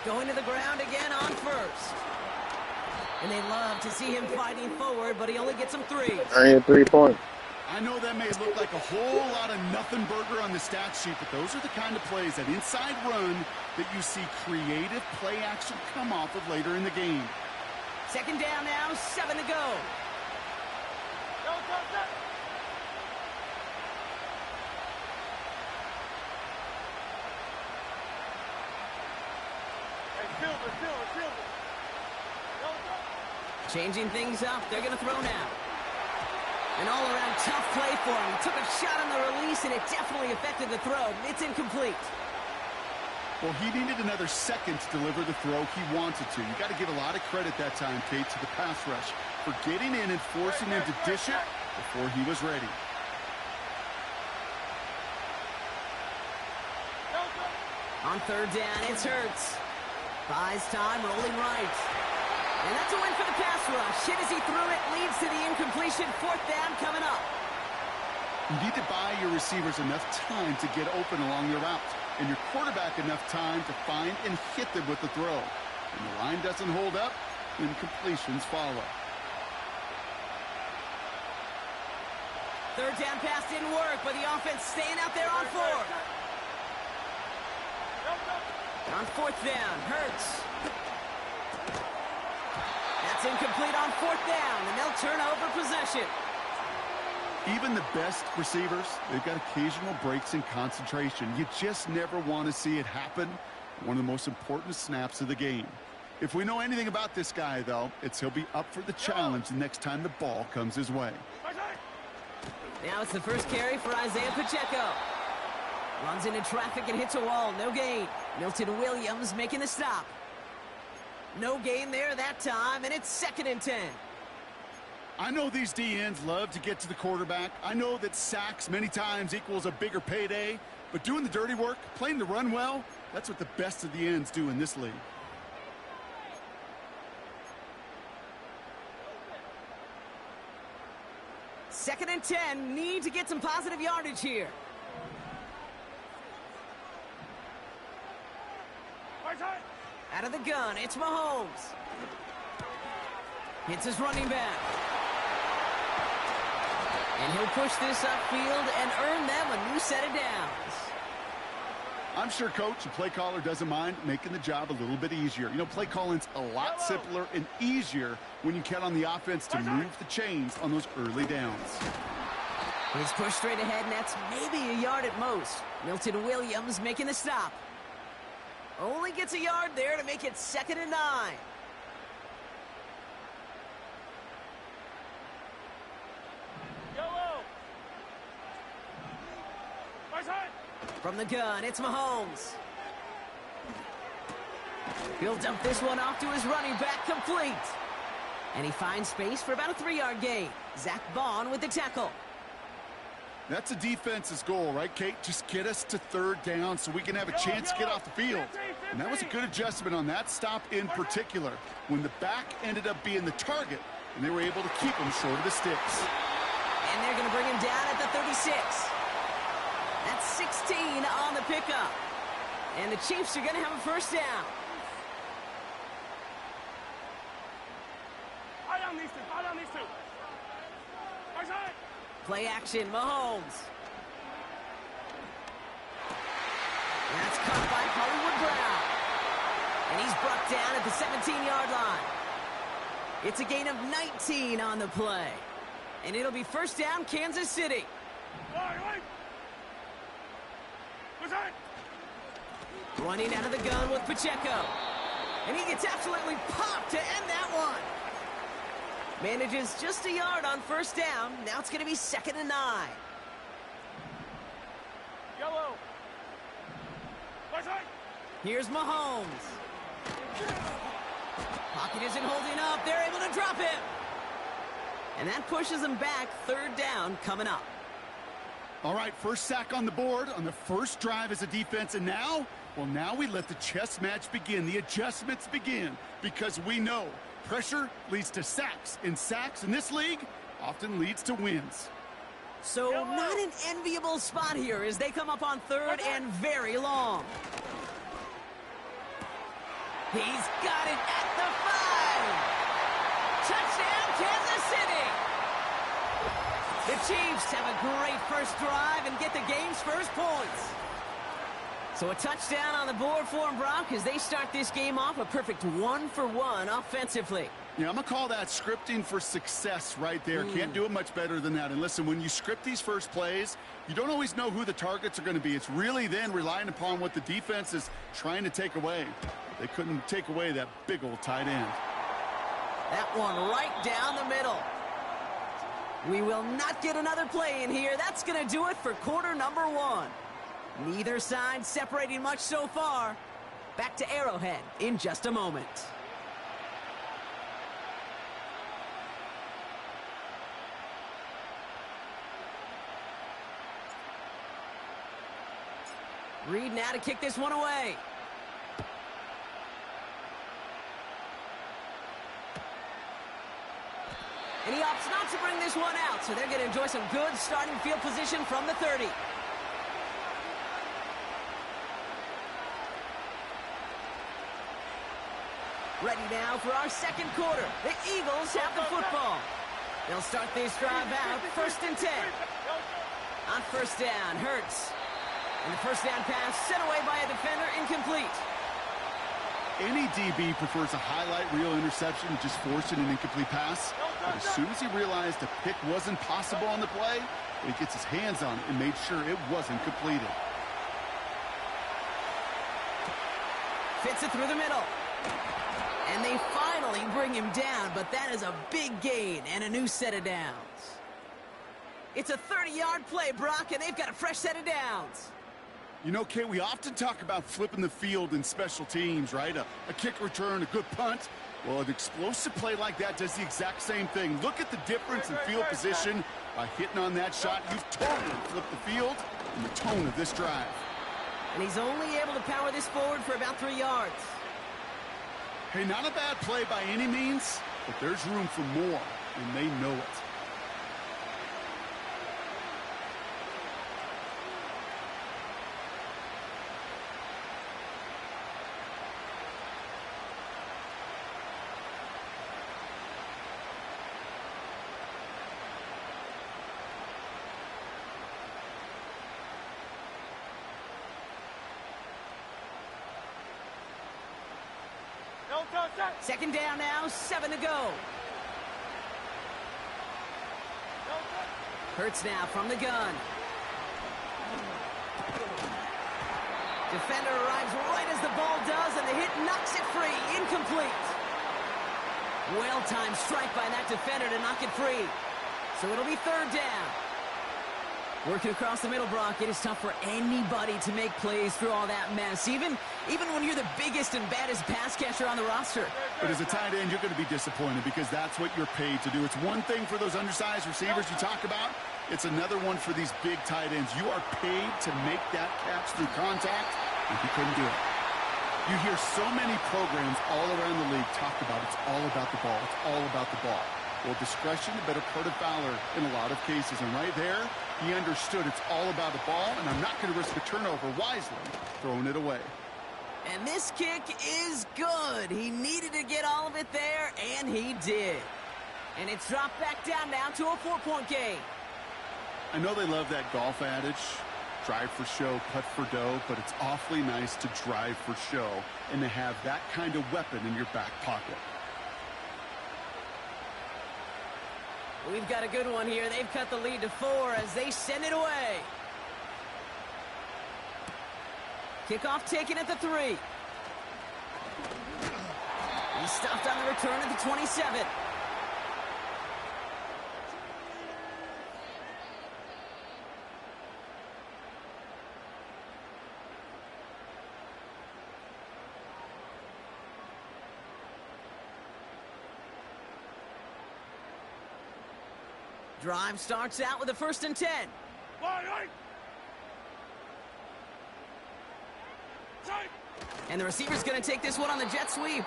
Going to the ground again on 1st. And they love to see him fighting forward, but he only gets them 3. I need 3 points. I know that may look like a whole lot of nothing burger on the stat sheet, but those are the kind of plays, that inside run, that you see creative play action come off of later in the game. 2nd down now, 7 to go. Changing things up, they're going to throw now. An all-around tough play for him. He took a shot on the release, and it definitely affected the throw. It's incomplete. Well, he needed another second to deliver the throw he wanted to. You got to give a lot of credit that time, Kate, to the pass rush for getting in and forcing him to dish it before he was ready. On 3rd down, it's Hurts. Buys time, rolling right. And that's a win for the pass rush. Hit as he threw it, leads to the incompletion. 4th down coming up. You need to buy your receivers enough time to get open along your route. and your quarterback enough time to find and hit them with the throw. When the line doesn't hold up, then completions follow. Third down pass didn't work, but the offense staying out there on fourth. On fourth down, Hurts. That's incomplete on fourth down, and they'll turn over possession. Even the best receivers, they've got occasional breaks in concentration. You just never want to see it happen. One of the most important snaps of the game. If we know anything about this guy, though, it's he'll be up for the challenge the next time the ball comes his way. Now it's the first carry for Isaiah Pacheco. Runs into traffic and hits a wall. No gain. Milton Williams making the stop. No gain there that time, and it's 2nd and 10. I know these DNs love to get to the quarterback. I know that sacks many times equals a bigger payday, but doing the dirty work, playing the run well, that's what the best of the ends do in this league. Second and 10, need to get some positive yardage here. Out of the gun, it's Mahomes. Hits his running back. And he'll push this upfield and earn them a new set of downs. I'm sure coach and play caller doesn't mind making the job a little bit easier. You know, play calling's a lot simpler and easier when you count on the offense to move the chains on those early downs. He's pushed straight ahead, and that's maybe a yard at most. Milton Williams making the stop. Only gets a yard there to make it 2nd and 9. From the gun, it's Mahomes. He'll dump this one off to his running back, complete. And he finds space for about a 3-yard gain. Zach Bond with the tackle. That's a defense's goal, right, Kate? Just get us to 3rd down so we can have a chance to get off the field. And that was a good adjustment on that stop in particular, when the back ended up being the target, and they were able to keep him short of the sticks. And they're going to bring him down at the 36. That's 16 on the pickup. And the Chiefs are going to have a first down. Play action, Mahomes. That's caught by Hollywood Brown. And he's brought down at the 17-yard line. It's a gain of 19 on the play. And it'll be first down, Kansas City. Running out of the gun with Pacheco. And he gets absolutely popped to end that one. Manages just a yard on first down. Now it's going to be 2nd and 9. Here's Mahomes. Pocket isn't holding up. They're able to drop him. And that pushes them back. 3rd down coming up. All right, first sack on the board on the first drive as a defense. And now, well, now we let the chess match begin. The adjustments begin because we know pressure leads to sacks, and sacks in this league often leads to wins. So not an enviable spot here as they come up on 3rd and very long. He's got it at the 5. Touchdown, Kansas City. The Chiefs have a great first drive and get the game's first points. So a touchdown on the board for them, Brock, as they start this game off a perfect 1-for-1 offensively. Yeah, I'm going to call that scripting for success right there. Can't do it much better than that. And listen, when you script these first plays, you don't always know who the targets are going to be. It's really then relying upon what the defense is trying to take away. They couldn't take away that big old tight end. That one right down the middle. We will not get another play in here. That's going to do it for quarter number 1. Neither side separating much so far. Back to Arrowhead in just a moment. Reed now to kick this one away. And he opts not to bring this one out, so they're going to enjoy some good starting field position from the 30. Ready now for our second quarter. The Eagles have the football. They'll start this drive out, 1st and 10. On first down, Hurts. And the first down pass sent away by a defender, incomplete. Any DB prefers a highlight reel interception, just forcing an incomplete pass. But as soon as he realized a pick wasn't possible on the play, he gets his hands on it and made sure it wasn't completed. Fits it through the middle. And they finally bring him down, but that is a big gain and a new set of downs. It's a 30-yard play, Brock, and they've got a fresh set of downs. You know, Kate, we often talk about flipping the field in special teams, right? A kick return, a good punt. Well, an explosive play like that does the exact same thing. Look at the difference in field position by hitting on that shot. You've totally flipped the field and the tone of this drive. And he's only able to power this forward for about 3 yards. Hey, not a bad play by any means, but there's room for more, and they know it. Second down now, 7 to go. Hurts now from the gun. Defender arrives right as the ball does, and the hit knocks it free. Incomplete. Well-timed strike by that defender to knock it free. So it'll be 3rd down. Working across the middle, Brock, it is tough for anybody to make plays through all that mess, even when you're the biggest and baddest pass catcher on the roster. But as a tight end, you're going to be disappointed because that's what you're paid to do. It's one thing for those undersized receivers you talk about. It's another one for these big tight ends. You are paid to make that catch through contact, and you couldn't do it. You hear so many programs all around the league talk about it's all about the ball. It's all about the ball. Well, discretion, the better part of valor in a lot of cases. And right there, he understood it's all about the ball, and I'm not going to risk a turnover wisely, throwing it away. And this kick is good. He needed to get all of it there, and he did. And it's dropped back down now to a 4-point game. I know they love that golf adage, drive for show, putt for dough, but it's awfully nice to drive for show and to have that kind of weapon in your back pocket. We've got a good one here. They've cut the lead to 4 as they send it away. Kickoff taken at the 3. He's stopped on the return at the 27. Drive starts out with a 1st and 10. And the receiver's going to take this one on the jet sweep.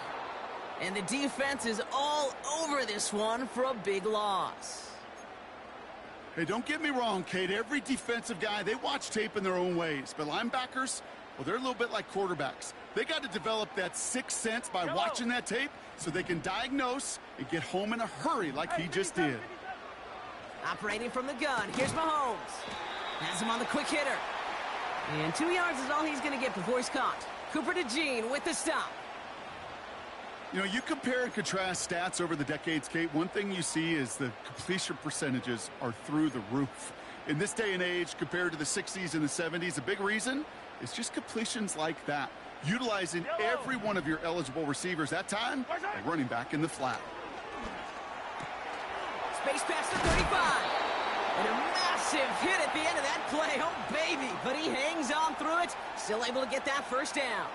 And the defense is all over this one for a big loss. Hey, don't get me wrong, Kate. Every defensive guy, they watch tape in their own ways. But linebackers, well, they're a little bit like quarterbacks. They got to develop that sixth sense by watching that tape so they can diagnose and get home in a hurry like he just did. Operating from the gun, here's Mahomes. Has him on the quick hitter. And 2 yards is all he's going to get before he's caught. Cooper to Jean with the stop. You know, you compare and contrast stats over the decades, Kate. One thing you see is the completion percentages are through the roof. In this day and age, compared to the 60s and the 70s, a big reason is just completions like that. Utilizing every one of your eligible receivers that time, a running back in the flat. Space pass to 35. And a massive hit at the end of that play. Oh, baby. But he hangs on through it. Still able to get that 1st down.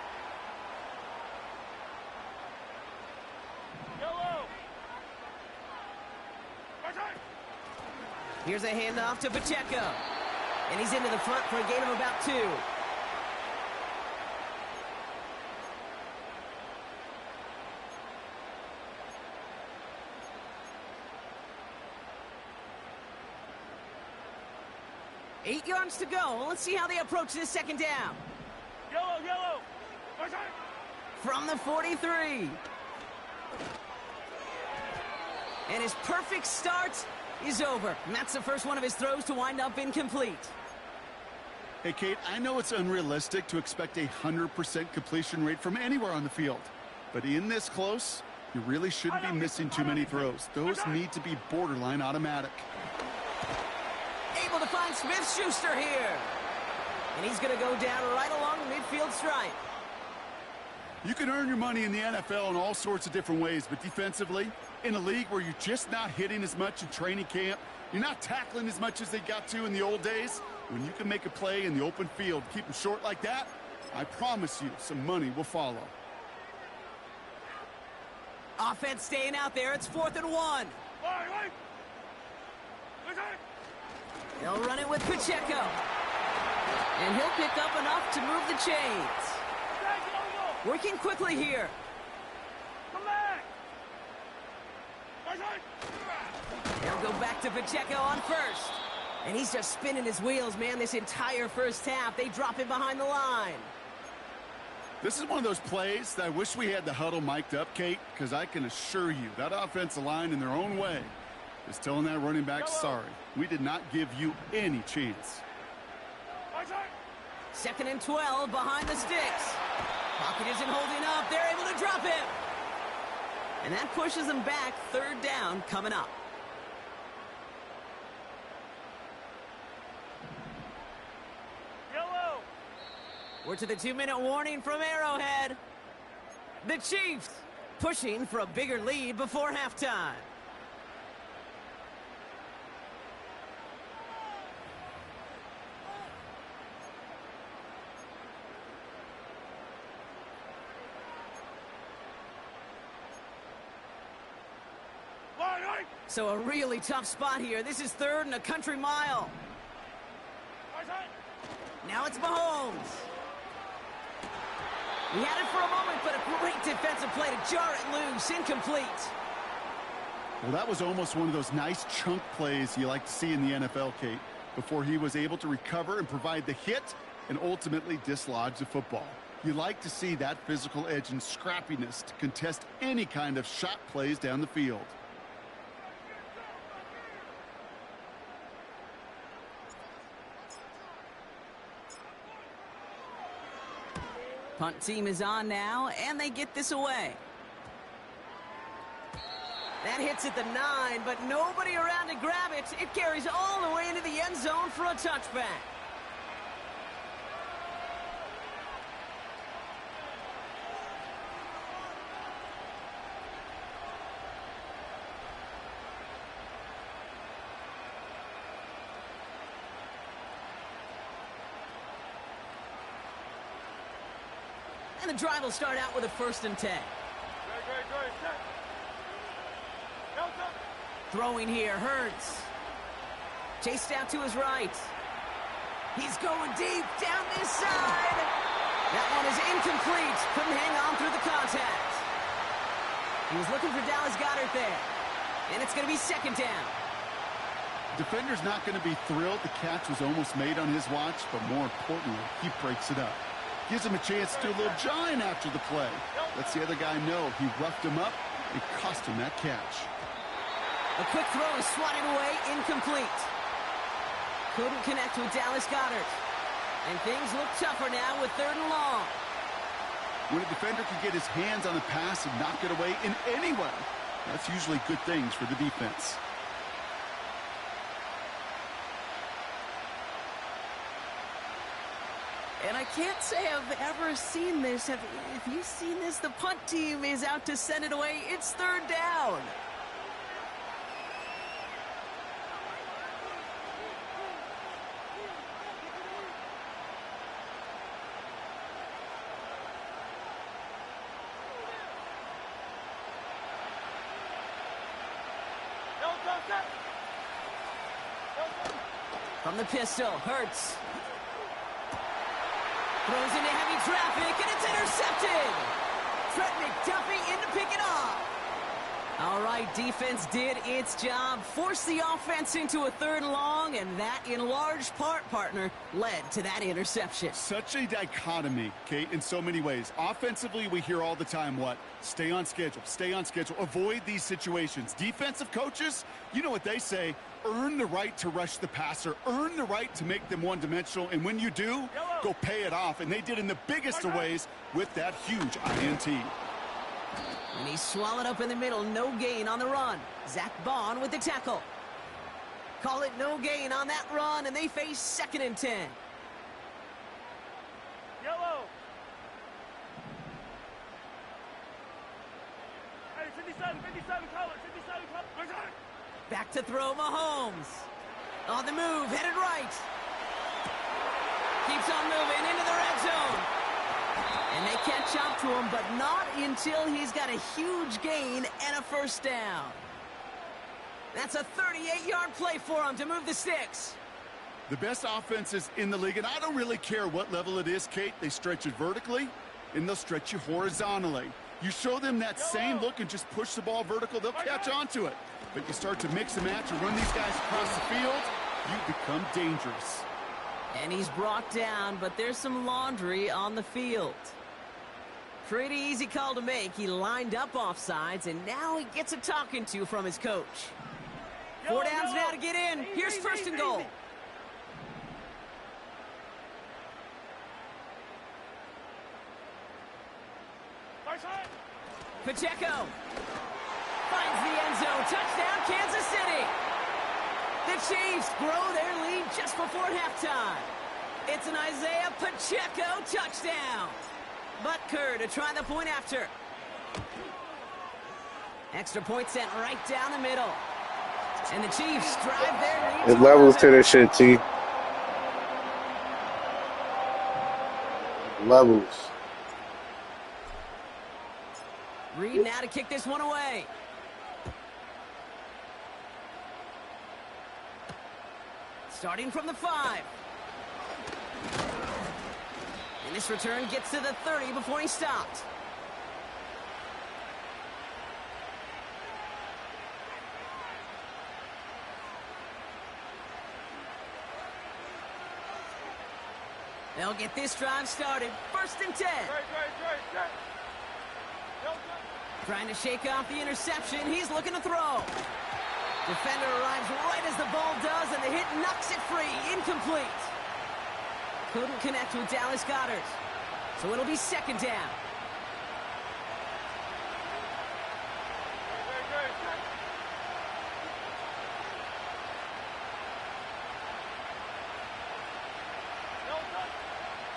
Here's a handoff to Pacheco. And he's into the front for a gain of about 2. Eight yards to go. Let's see how they approach this 2nd down. Yellow. From the 43. And his perfect start is over. And that's the first one of his throws to wind up incomplete. Hey, Kate, I know it's unrealistic to expect a 100% completion rate from anywhere on the field. But in this close, you really shouldn't be missing too many throws. Those need to be borderline automatic. Able to find Smith-Schuster here. And he's going to go down right along the midfield stripe. You can earn your money in the NFL in all sorts of different ways, but defensively, in a league where you're just not hitting as much in training camp, you're not tackling as much as they got to in the old days, when you can make a play in the open field, keep them short like that, I promise you some money will follow. Offense staying out there. It's 4th and 1. They'll run it with Pacheco. And he'll pick up enough to move the chains. Working quickly here. They'll go back to Pacheco on first. And he's just spinning his wheels, man, this entire first half. They drop him behind the line. This is one of those plays that I wish we had the huddle mic'd up, Kate, because I can assure you that offensive line in their own way is telling that running back, sorry, we did not give you any chance. 2nd and 12 behind the sticks. Pocket isn't holding up. They're able to drop him. And that pushes them back. 3rd down coming up. Yellow. We're to the 2-minute warning from Arrowhead. The Chiefs pushing for a bigger lead before halftime. So a really tough spot here. This is 3rd and a country mile. Now it's Mahomes. He had it for a moment, but a great defensive play to jar it loose. Incomplete. Well, that was almost one of those nice chunk plays you like to see in the NFL, Kate, before he was able to recover and provide the hit and ultimately dislodge the football. You like to see that physical edge and scrappiness to contest any kind of shot plays down the field. Punt team is on now, and they get this away. That hits at the 9, but nobody around to grab it. It carries all the way into the end zone for a touchback. And the drive will start out with a 1st and 10. Throwing here, Hurts. Chased out to his right. He's going deep down this side. That one is incomplete. Couldn't hang on through the contact. He was looking for Dallas Goedert there. And it's going to be 2nd down. Defender's not going to be thrilled the catch was almost made on his watch, but more importantly, he breaks it up. Gives him a chance to do a little jawing after the play. Lets the other guy know he roughed him up and cost him that catch. A quick throw is swatted away, incomplete. Couldn't connect with Dallas Goedert. And things look tougher now with 3rd and long. When a defender can get his hands on a pass and knock it away in any way, that's usually good things for the defense. And I can't say I've ever seen this. Have you seen this? The punt team is out to send it away. It's 3rd down. From the pistol, Hurts. Throws into heavy traffic, and it's intercepted. Trent McDuffie in to pick it off. All right, defense did its job, forced the offense into a 3rd and long, and that, in large part, partner, led to that interception. Such a dichotomy, Kate, in so many ways. Offensively, we hear all the time what? Stay on schedule, avoid these situations. Defensive coaches, you know what they say, earn the right to rush the passer, earn the right to make them one-dimensional, and when you do, go pay it off. And they did in the biggest of ways with that huge INT. And he's swallowed up in the middle. No gain on the run. Zach Bond with the tackle. Call it no gain on that run, and they face 2nd and 10. Yellow. Hey, 57, color, 57, color. Back to throw, Mahomes. On the move, headed right. Keeps on moving into the red zone. And they catch up to him, but not until he's got a huge gain and a 1st down. That's a 38-yard play for him to move the sticks. The best offenses in the league, and I don't really care what level it is, Kate, they stretch it vertically, and they'll stretch you horizontally. You show them that same look and just push the ball vertical, they'll catch on to it. But you start to mix and match and run these guys across the field, you become dangerous. And he's brought down, but there's some laundry on the field. Pretty easy call to make. He lined up offsides, and now he gets a talking to from his coach. 4 downs now to get in. Here's 1st and goal. Pacheco finds the end zone. Touchdown, Kansas City. The Chiefs grow their lead just before halftime. It's an Isaiah Pacheco touchdown. Butker to try the point after. Extra point sent right down the middle. And the Chiefs drive their lead. It levels to this shit, T. Levels. Reed now to kick this one away. Starting from the 5. And this return gets to the 30 before he stopped. They'll get this drive started. 1st and 10. Trying to shake off the interception. He's looking to throw. Defender arrives right as the ball does, and the hit knocks it free. Incomplete. Couldn't connect with Dallas Goedert. So it'll be 2nd down.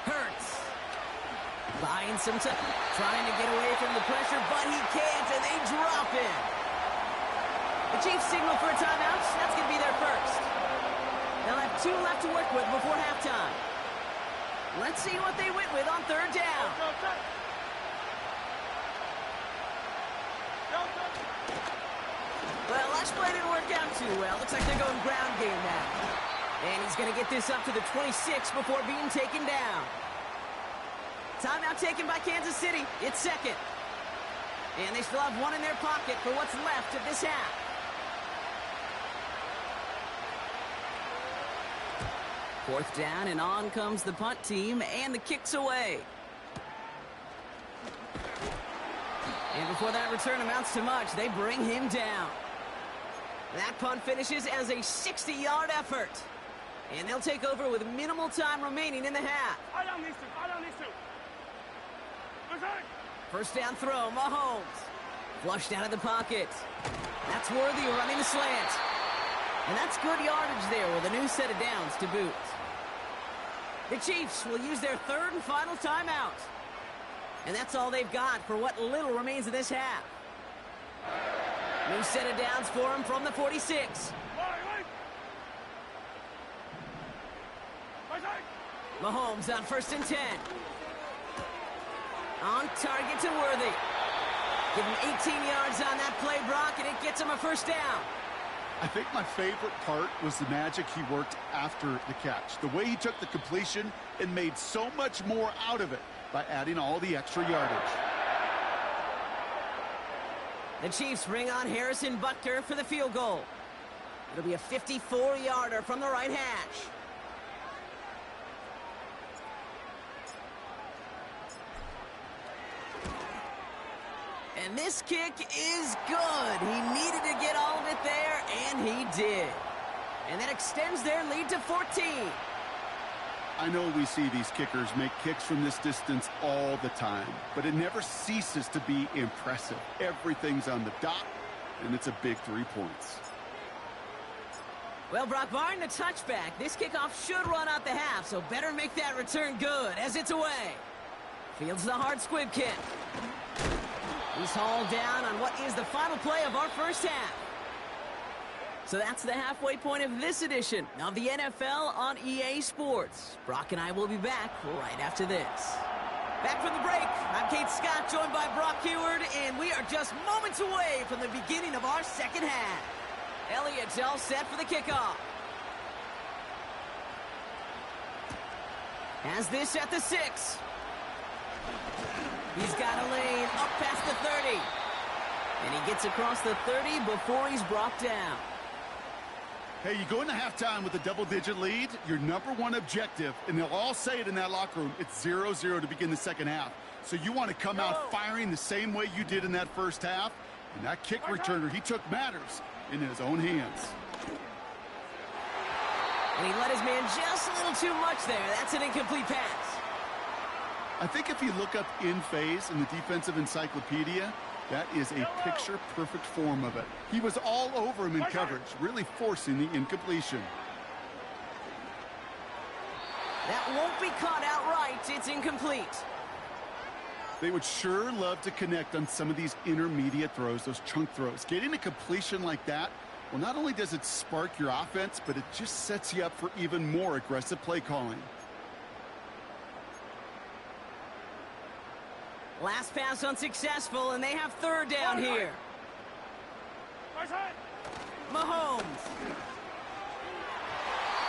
Hurts. Buying some time. Trying to get away from the pressure, but he can't, and they drop him. The Chiefs signal for a timeout. That's going to be their 1st. They'll have 2 left to work with before halftime. Let's see what they went with on 3rd down. Well, last play didn't work out too well. Looks like they're going ground game now. And he's going to get this up to the 26 before being taken down. Timeout taken by Kansas City. It's 2nd. And they still have 1 in their pocket for what's left of this half. 4th down, and on comes the punt team, and the kick's away. And before that return amounts to much, they bring him down. That punt finishes as a 60-yard effort. And they'll take over with minimal time remaining in the half. I don't need to. 1st down throw, Mahomes. Flushed out of the pocket. That's Worthy running the slant. And that's good yardage there with a new set of downs to boot. The Chiefs will use their 3rd and final timeout. And that's all they've got for what little remains of this half. New set of downs for him from the 46. Mahomes on 1st and 10. On target to Worthy. Give him 18 yards on that play, Brock, and it gets him a 1st down. I think my favorite part was the magic he worked after the catch. The way he took the completion and made so much more out of it by adding all the extra yardage. The Chiefs bring on Harrison Butker for the field goal. It'll be a 54-yarder from the right hash. And this kick is good. He needed to get all of it there, and he did. And that extends their lead to 14. I know we see these kickers make kicks from this distance all the time, but it never ceases to be impressive. Everything's on the dot, and it's a big 3 points. Well, Brock, barring the touchback, this kickoff should run out the half, so better make that return good as it's away. Fields the hard squib kick. He's hauled down on what is the final play of our first half. So that's the halfway point of this edition of the NFL on EA Sports. Brock and I will be back right after this. Back from the break, I'm Kate Scott, joined by Brock Heward, and we are just moments away from the beginning of our second half. Elliott's all set for the kickoff. Has this at the 6. He's got a lane up past the 30. And he gets across the 30 before he's brought down. Hey, you go into halftime with a double-digit lead, your number one objective, and they'll all say it in that locker room, it's 0-0 to begin the second half. So you want to come out firing the same way you did in that first half, and that kick returner, he took matters in his own hands. And he let his man just a little too much there. That's an incomplete pass. I think if you look up in phase in the defensive encyclopedia, that is a picture-perfect form of it. He was all over him in coverage, really forcing the incompletion. That won't be caught outright. It's incomplete. They would sure love to connect on some of these intermediate throws, those chunk throws. Getting a completion like that, well, not only does it spark your offense, but it just sets you up for even more aggressive play calling. Last pass unsuccessful, and they have third down here. Mahomes.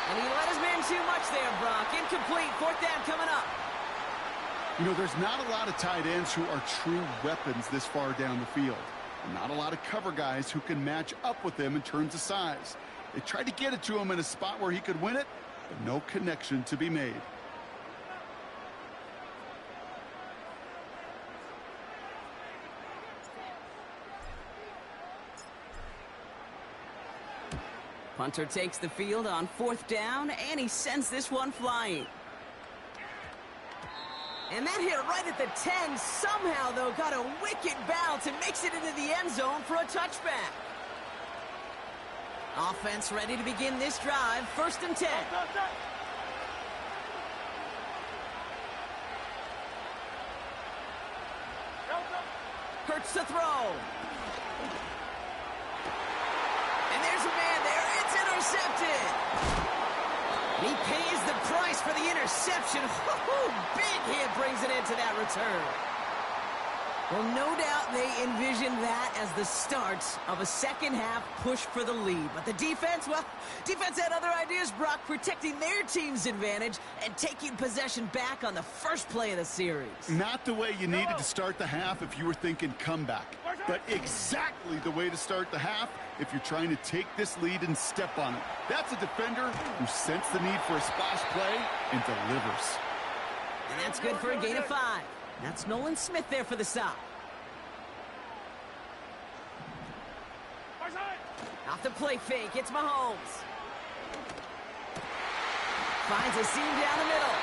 And he let his man too much there, Brock. Incomplete. Fourth down coming up. You know, there's not a lot of tight ends who are true weapons this far down the field. Not a lot of cover guys who can match up with them in terms of size. They tried to get it to him in a spot where he could win it, but no connection to be made. Punter takes the field on fourth down, and he sends this one flying. And that hit right at the 10. Somehow, though, got a wicked bounce and makes it into the end zone for a touchback. Offense ready to begin this drive. 1st and 10. Hurts the throw. And there's a man there. It's intercepted. And he pays the price for the interception. Big hit brings it into that return. Well, no doubt they envision that as the start of a second half push for the lead. But the defense, well, defense had other ideas, Brock, protecting their team's advantage and taking possession back on the first play of the series. Not the way you needed to start the half if you were thinking comeback, but exactly the way to start the half if you're trying to take this lead and step on it. That's a defender who sensed the need for a splash play and delivers. And that's good for a gain of 5. That's Nolan Smith there for the stop. Off the play fake, it's Mahomes. Finds a seam down the middle.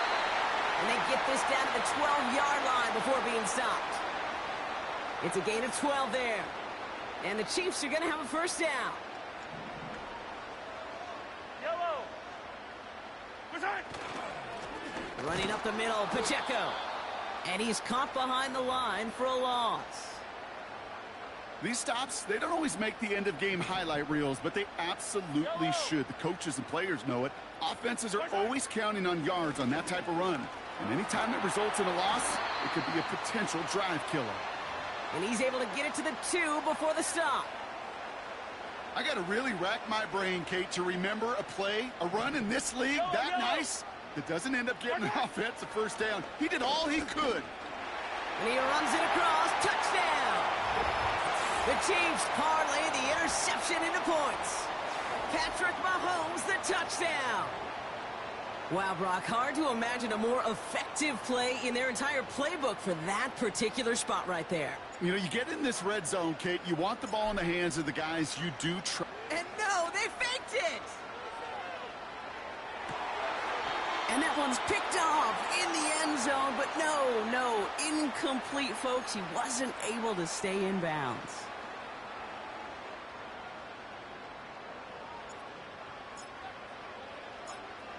And they get this down to the 12-yard line before being stopped. It's a gain of 12 there. And the Chiefs are going to have a first down. Yellow. Running up the middle, Pacheco. And he's caught behind the line for a loss. These stops, they don't always make the end-of-game highlight reels, but they absolutely should. The coaches and players know it. Offenses are always counting on yards on that type of run. And anytime it results in a loss, it could be a potential drive killer. And he's able to get it to the 2 before the stop. I got to really rack my brain, Kate, to remember a play, a run in this league that nice that doesn't end up getting an offensive first down. He did all he could. And he runs it across. Touchdown. The Chiefs parlay the interception into points. Patrick Mahomes, the touchdown. Wow, Brock, hard to imagine a more effective play in their entire playbook for that particular spot right there. You know, you get in this red zone, Kate, you want the ball in the hands of the guys you do trust. And no, they faked it. And that one's picked off in the end zone, but no, incomplete, folks. He wasn't able to stay in bounds.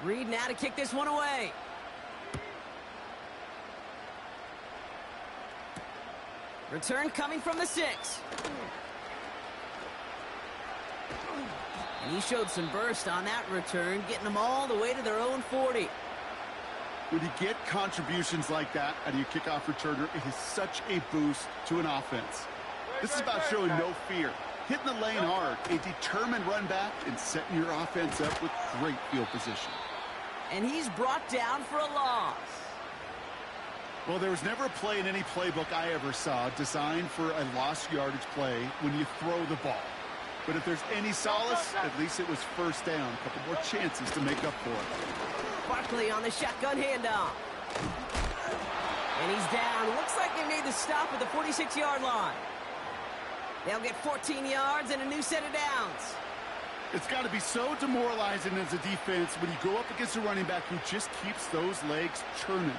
Reed now to kick this one away. Return coming from the 6. And he showed some burst on that return, getting them all the way to their own 40. When you get contributions like that out of your kickoff returner, it is such a boost to an offense. This is about showing no fear, hitting the lane hard, a determined run back, and setting your offense up with great field position. And he's brought down for a loss. Well, there was never a play in any playbook I ever saw designed for a lost yardage play when you throw the ball. But if there's any solace, at least it was first down. A couple more chances to make up for it. Barkley on the shotgun handoff. And he's down. Looks like they made the stop at the 46-yard line. They'll get 14 yards and a new set of downs. It's got to be so demoralizing as a defense when you go up against a running back who just keeps those legs churning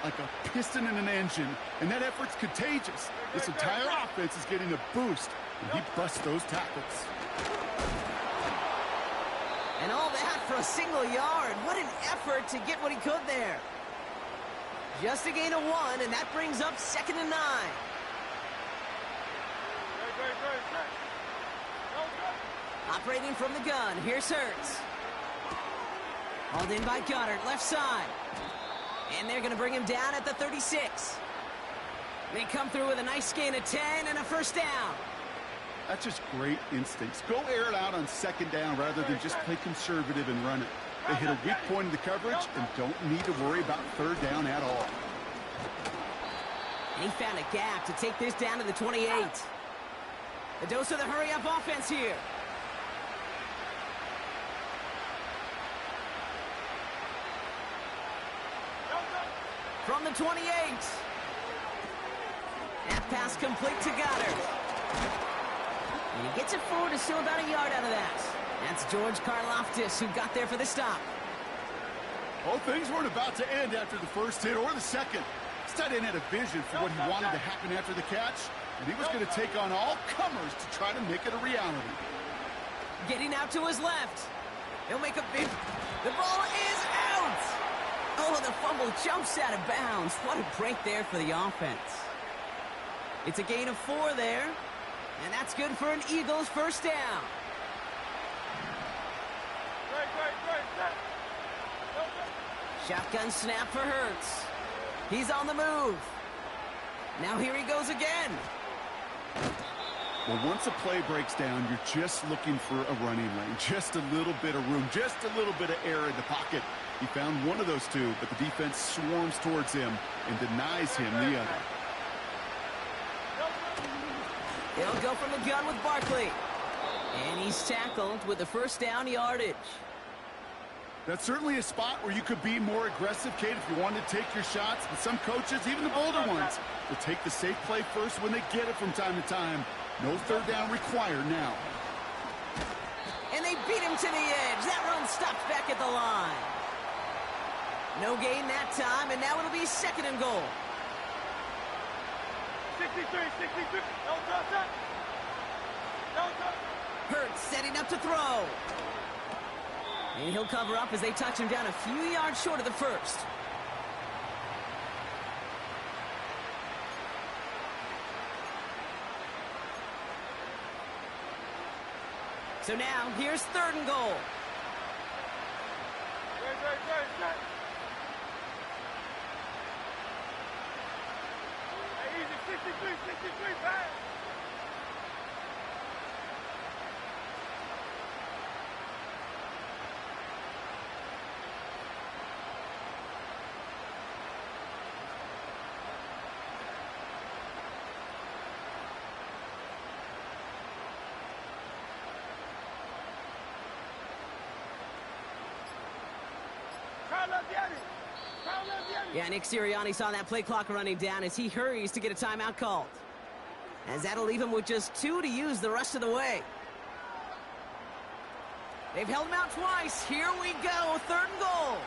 like a piston in an engine, and that effort's contagious. This entire offense is getting a boost, and he busts those tackles. And all that for a single yard. What an effort to get what he could there. Just a gain of 1, and that brings up 2nd and 9. Operating from the gun, here's Hurts. Hauled in by Goddard, left side. And they're going to bring him down at the 36. They come through with a nice gain of 10 and a first down. That's just great instincts. Go air it out on 2nd down rather than just play conservative and run it. They hit a weak point in the coverage and don't need to worry about 3rd down at all. And he found a gap to take this down to the 28. A dose of the hurry-up offense here. From the 28. That pass complete to Goddard. And he gets it forward to still about a yard out of that. That's George Karlaftis who got there for the stop. Well, things weren't about to end after the first hit or the second. This tight end had a vision for what he wanted to happen after the catch, and he was going to take on all comers to try to make it a reality. Getting out to his left. He'll make a big... The ball is out! Oh, the fumble jumps out of bounds. What a break there for the offense. It's a gain of 4 there, and that's good for an Eagles first down. Shotgun snap for Hurts. He's on the move. Now here he goes again. Well, once a play breaks down, you're just looking for a running lane. Just a little bit of room, just a little bit of air in the pocket. He found one of those two, but the defense swarms towards him and denies him the other. He'll go from the gun with Barkley. And he's tackled with the first down yardage. That's certainly a spot where you could be more aggressive, Kate, if you wanted to take your shots. But some coaches, even the bolder ones, will take the safe play first when they get it from time to time. No 3rd down required now. And they beat him to the edge. That run stops back at the line. No gain that time, and now it'll be 2nd and goal. 63. No touch. Hurts setting up to throw. And he'll cover up as they touch him down a few yards short of the first. So now, here's 3rd and goal. Hey, easy, 63, pass. Yeah, Nick Sirianni saw that play clock running down as he hurries to get a timeout called. As that'll leave him with just 2 to use the rest of the way. They've held him out twice. Here we go. 3rd and goal.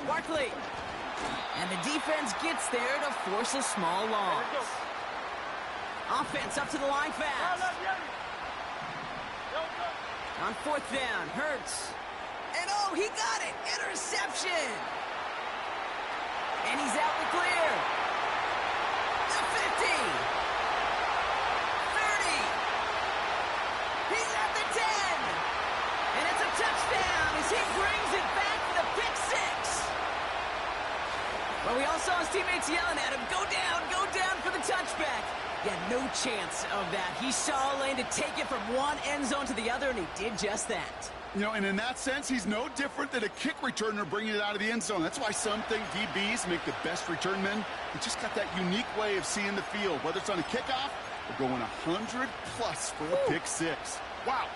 Barkley. And the defense gets there to force a small loss. Offense up to the line fast. On 4th down, Hurts. And oh, he got it! Interception! And he's out the clear. The 50. 30. He's at the 10. And it's a touchdown as he brings it back for the pick 6. But we all saw his teammates yelling at him, go down for the touchback. Yeah, no chance of that. He saw a lane to take it from one end zone to the other, and he did just that. You know, and in that sense, he's no different than a kick returner bringing it out of the end zone. That's why some think DBs make the best return men. They just got that unique way of seeing the field, whether it's on a kickoff or going 100+ for a pick 6. Wow.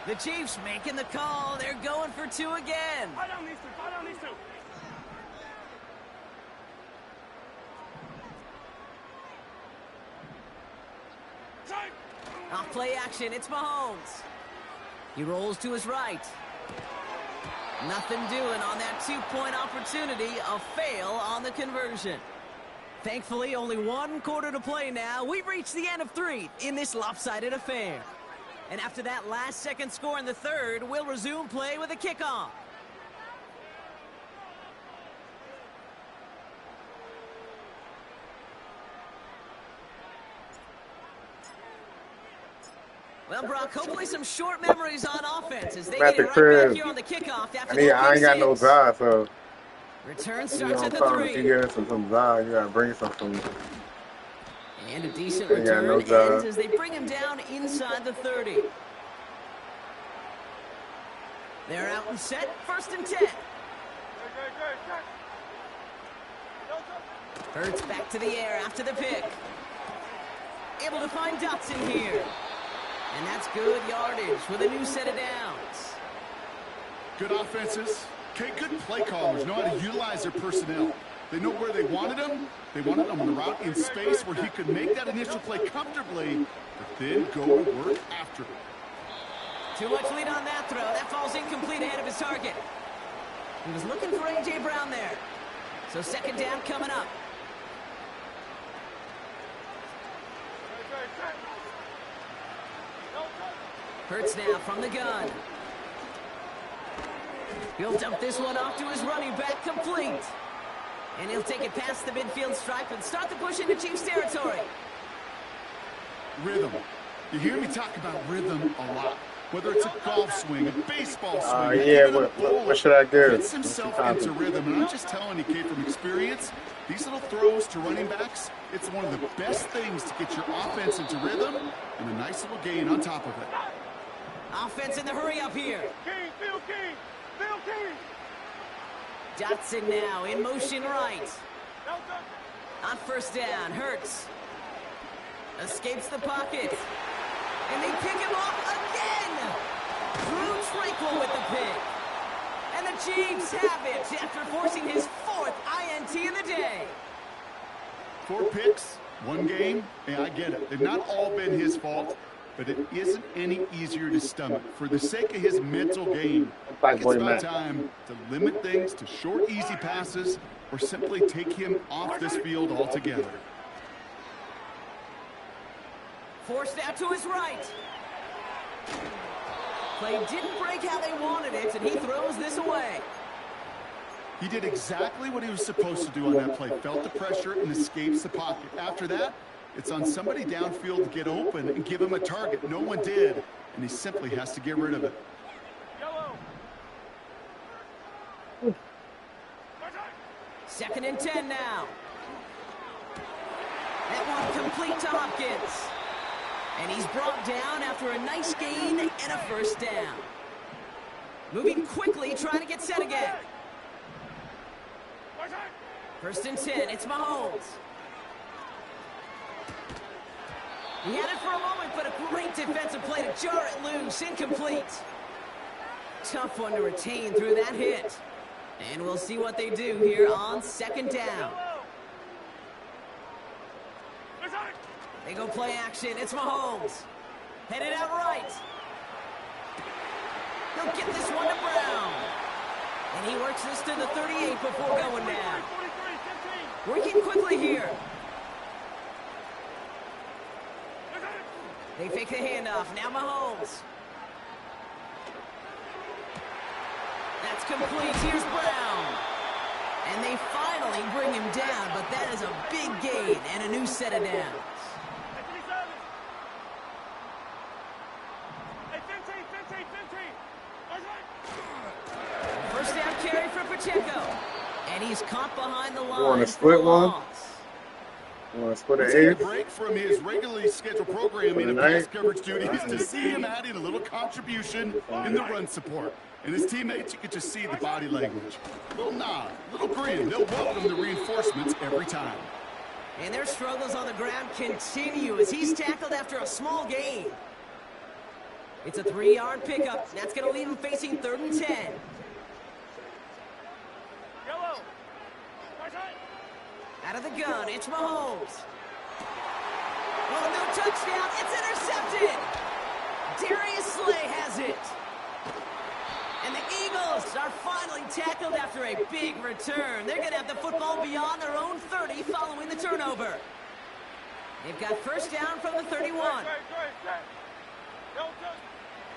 The Chiefs making the call. They're going for 2 again. I don't need to. Off play action, it's Mahomes. He rolls to his right. Nothing doing on that 2-point opportunity. A fail on the conversion. Thankfully, only 1 quarter to play now. We've reached the end of 3 in this lopsided affair. And after that last-second score in the 3rd, we'll resume play with a kickoff. Well, Brock, hopefully some short memories on offense as they get it right back here on the kickoff after I ain't got no job, so return starts at the 3. If you get some job, you gotta bring something. And a decent return ends as they bring him down inside the 30. They're out and set, 1st and 10. Hurts back to the air after the pick. Able to find Dotson here. And that's good yardage with a new set of downs. Good offenses. Okay, good play callers know how to utilize their personnel. They know where they wanted him. They wanted him on the route in space where he could make that initial play comfortably, but then go to work after it. Too much lead on that throw. That falls incomplete ahead of his target. He was looking for A.J. Brown there. So 2nd down coming up. Hurts now from the gun. He'll dump this one off to his running back, complete. And he'll take it past the midfield stripe and start the push into Chiefs territory. Rhythm. You hear me talk about rhythm a lot. Whether it's a golf swing, a baseball swing, yeah, what should I do? Gets himself into rhythm, and I'm just telling you, Kate, from experience, these little throws to running backs, it's one of the best things to get your offense into rhythm and a nice little gain on top of it. Offense in the hurry up here. Phil King. Dotson now in motion right. On 1st down, Hurts escapes the pocket. And they pick him off again. Drew Tranquil with the pick. And the Chiefs have it after forcing his 4th INT of the day. 4 picks, 1 game. Yeah, I get it. They've not all been his fault, but it isn't any easier to stomach. For the sake of his mental game, it's about time to limit things to short, easy passes or simply take him off this field altogether. Forced out to his right. Play didn't break how they wanted it, and he throws this away. He did exactly what he was supposed to do on that play. Felt the pressure and escapes the pocket. After that, it's on somebody downfield to get open and give him a target. No one did, and he simply has to get rid of it. 2nd and 10 now. That one complete to Hopkins. And he's brought down after a nice gain and a 1st down. Moving quickly, trying to get set again. First and 10, it's Mahomes. He had it for a moment, but a great defensive play to jar it loose. Incomplete. Tough one to retain through that hit. And we'll see what they do here on second down. They go play action. It's Mahomes. Headed out right. He'll get this one to Brown. And he works this to the 38 before going down. Working quickly here. They fake the handoff. Now Mahomes. That's complete. Here's Brown. And they finally bring him down, but that is a big gain and a new set of downs. First down carry for Pacheco. And he's caught behind the line. You want to split one? You want to split an Take a eighth? break from his regularly scheduled programming and pass coverage duties to see him adding a little contribution in the run support. And his teammates, you could just see the body language. Little nod, little grin. They'll welcome the reinforcements every time. And their struggles on the ground continue as he's tackled after a small gain. It's a 3-yard pickup. That's going to leave him facing 3rd and 10. Out of the gun, it's Mahomes. Oh, no touchdown. It's intercepted. Darius Slay has it. And the Eagles are finally tackled after a big return. They're going to have the football beyond their own 30 following the turnover. They've got first down from the 31.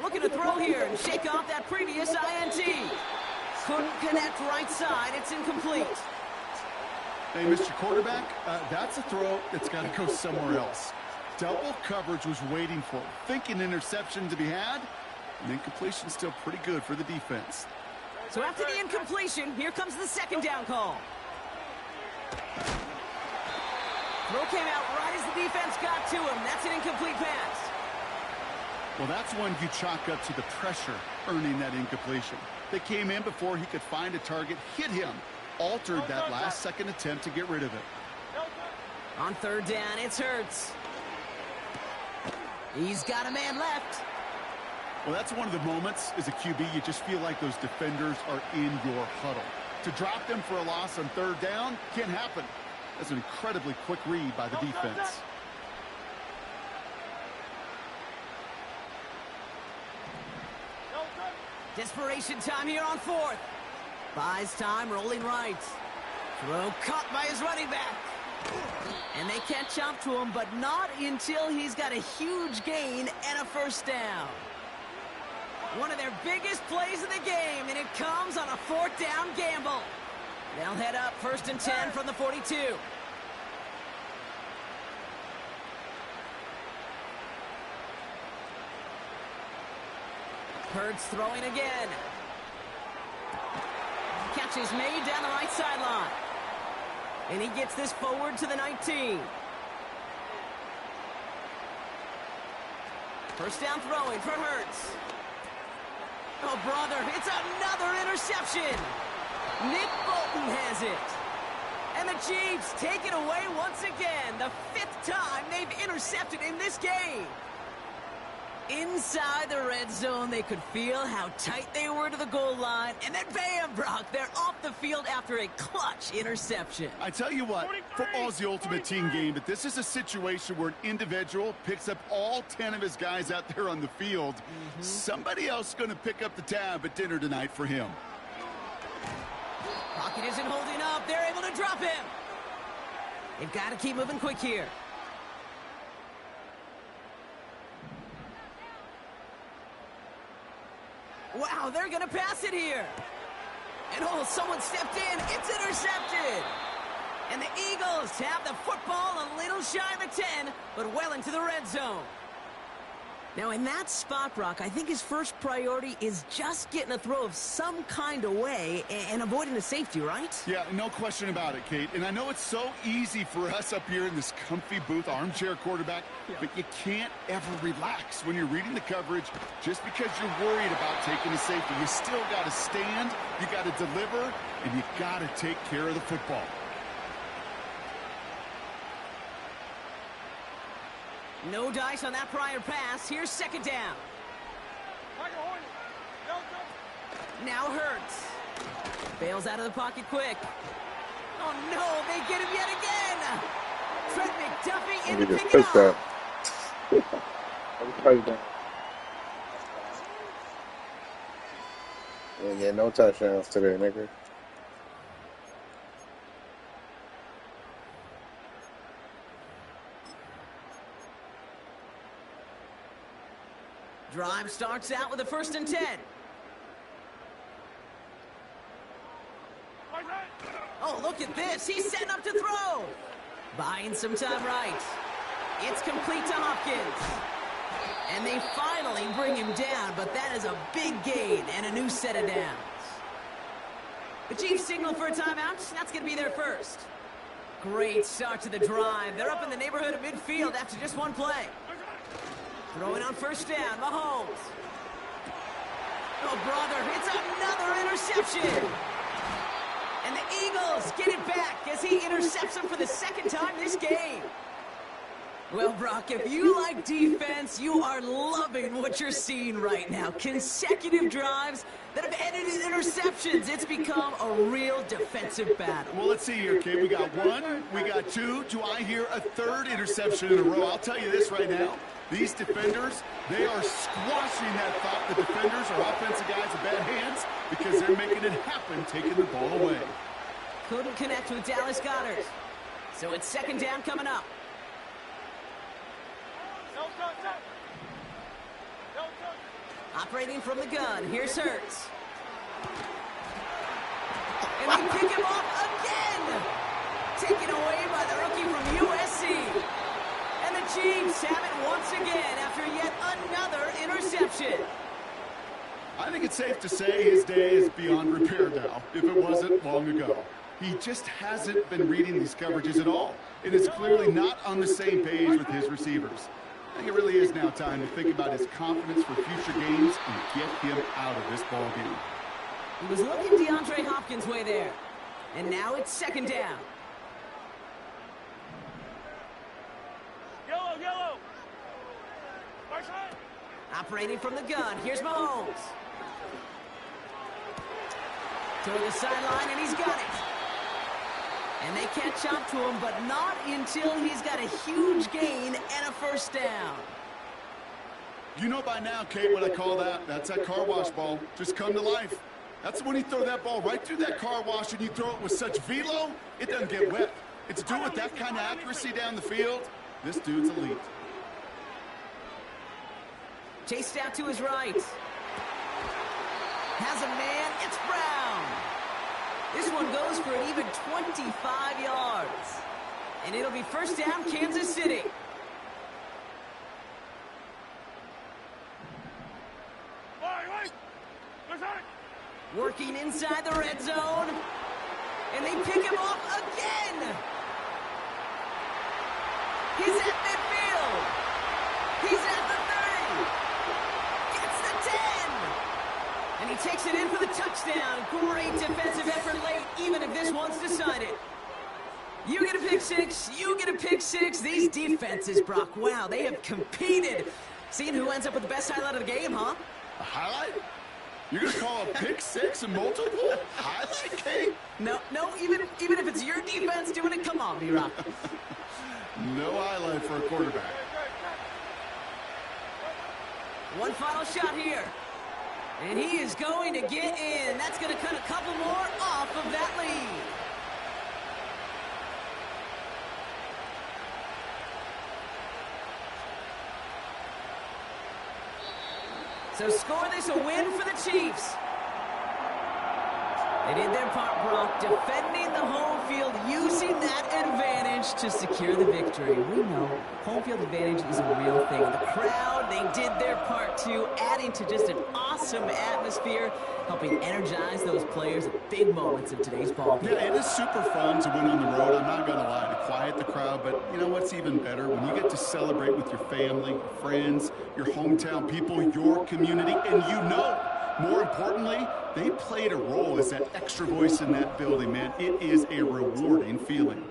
Looking to throw here and shake off that previous INT. Couldn't connect right side. It's incomplete. Hey, Mr. Quarterback, that's a throw that's got to go somewhere else. Double coverage was waiting for it, thinking interception to be had, and incompletion still pretty good for the defense. So after the incompletion, here comes the second down call. Throw came out right as the defense got to him. That's an incomplete pass. Well, that's one you chalk up to the pressure earning that incompletion. They came in before he could find a target, hit him, altered that last-second attempt to get rid of it. On 3rd down, it's Hurts. He's got a man left. Well, that's one of the moments as a QB you just feel like those defenders are in your huddle. To drop them for a loss on 3rd down can't happen. That's an incredibly quick read by the defense. Desperation time here on 4th. Buys time, rolling right. Throw caught by his running back. And they catch up to him, but not until he's got a huge gain and a first down. One of their biggest plays of the game, and it comes on a 4th down gamble. They'll head up 1st and 10 from the 42. Hurts throwing again. Catch is made down the right sideline. And he gets this forward to the 19. First down throwing for Hurts. Oh, brother, it's another interception. Nick Bolton has it. And the Chiefs take it away once again. The 5th time they've intercepted in this game. Inside the red zone, they could feel how tight they were to the goal line. And then bam, Brock, they're off the field after a clutch interception. I tell you what, football's the ultimate team game, but this is a situation where an individual picks up all 10 of his guys out there on the field. Somebody else is going to pick up the tab at dinner tonight for him. Pocket isn't holding up. They're able to drop him. They've got to keep moving quick here. Wow, they're going to pass it here. And oh, someone stepped in. It's intercepted. And the Eagles have the football a little shy of a 10, but well into the red zone. Now, in that spot, Brock, I think his first priority is just getting a throw of some kind of way and avoiding the safety, right? Yeah, no question about it, Kate. And I know it's so easy for us up here in this comfy booth, armchair quarterback, but you can't ever relax when you're reading the coverage just because you're worried about taking a safety. You still got to stand, you got to deliver, and you got to take care of the football. No dice on that prior pass. Here's second down. Now Hurts. Bails out of the pocket quick. Oh, no, they get him yet again. Trent McDuffie in to pick it up. Touchdown. You ain't getting no touchdowns today, nigga. Drive starts out with a 1st and 10. Oh, look at this. He's setting up to throw. Buying some time right. It's complete to Hopkins. And they finally bring him down, but that is a big gain and a new set of downs. The Chiefs signal for a timeout. That's going to be their first. Great start to the drive. They're up in the neighborhood of midfield after just one play. Throwing on 1st down, Mahomes. Oh, brother, it's another interception. And the Eagles get it back as he intercepts him for the 2nd time this game. Well, Brock, if you like defense, you are loving what you're seeing right now. Consecutive drives that have ended in interceptions. It's become a real defensive battle. Well, let's see here, Kate. We got 1, we got 2. Do I hear a 3rd interception in a row? I'll tell you this right now. These defenders, they are squashing that thought the defenders are offensive guys in bad hands because they're making it happen, taking the ball away. Couldn't connect with Dallas Goedert. So it's 2nd down coming up. Operating from the gun, here's Hurts. And they pick him off again! Taken away by the rookie from USC. And the Chiefs have it once again after yet another interception. I think it's safe to say his day is beyond repair now, if it wasn't long ago. He just hasn't been reading these coverages at all. It is clearly not on the same page with his receivers. I think it really is now time to think about his confidence for future games and get him out of this ball game. He was looking DeAndre Hopkins' way there. And now it's 2nd down. Yellow. Operating from the gun, here's Mahomes. Toward the sideline, and he's got it. And they catch up to him, but not until he's got a huge gain and a 1st down. You know by now, Kate, what I call that? That's that car wash ball. Just come to life. That's when you throw that ball right through that car wash and you throw it with such velo, it doesn't get wet. It's doing with that kind of accuracy down the field. This dude's elite. Chased out to his right. Has a man. It's Brown. This one goes for an even 25 yards. And it'll be 1st down, Kansas City. Working inside the red zone. And they pick him off again. He's at midfield. He's at the 30. Gets the 10. And he takes it in for the touchdown. Great defensive effort late, even if this one's decided. You get a pick six. You get a pick six. These defenses, Brock, wow, they have competed. Seeing who ends up with the best highlight of the game, huh? A highlight? You're going to call a pick six and multiple highlight, Kate? No, even if it's your defense doing it, come on, B-Rock. No highlight for a quarterback. One final shot here. And he is going to get in. That's going to cut a couple more off of that lead. So score this a win for the Chiefs. They did their part, Brock, defending the home field, using that advantage much to secure the victory. We know home field advantage is a real thing. The crowd, they did their part too, adding to just an awesome atmosphere, helping energize those players at big moments of today's ball game. Yeah, it is super fun to win on the road. I'm not going to lie, to quiet the crowd. But you know what's even better? When you get to celebrate with your family, your friends, your hometown people, your community, and you know, more importantly, they played a role as that extra voice in that building, man. It is a rewarding feeling.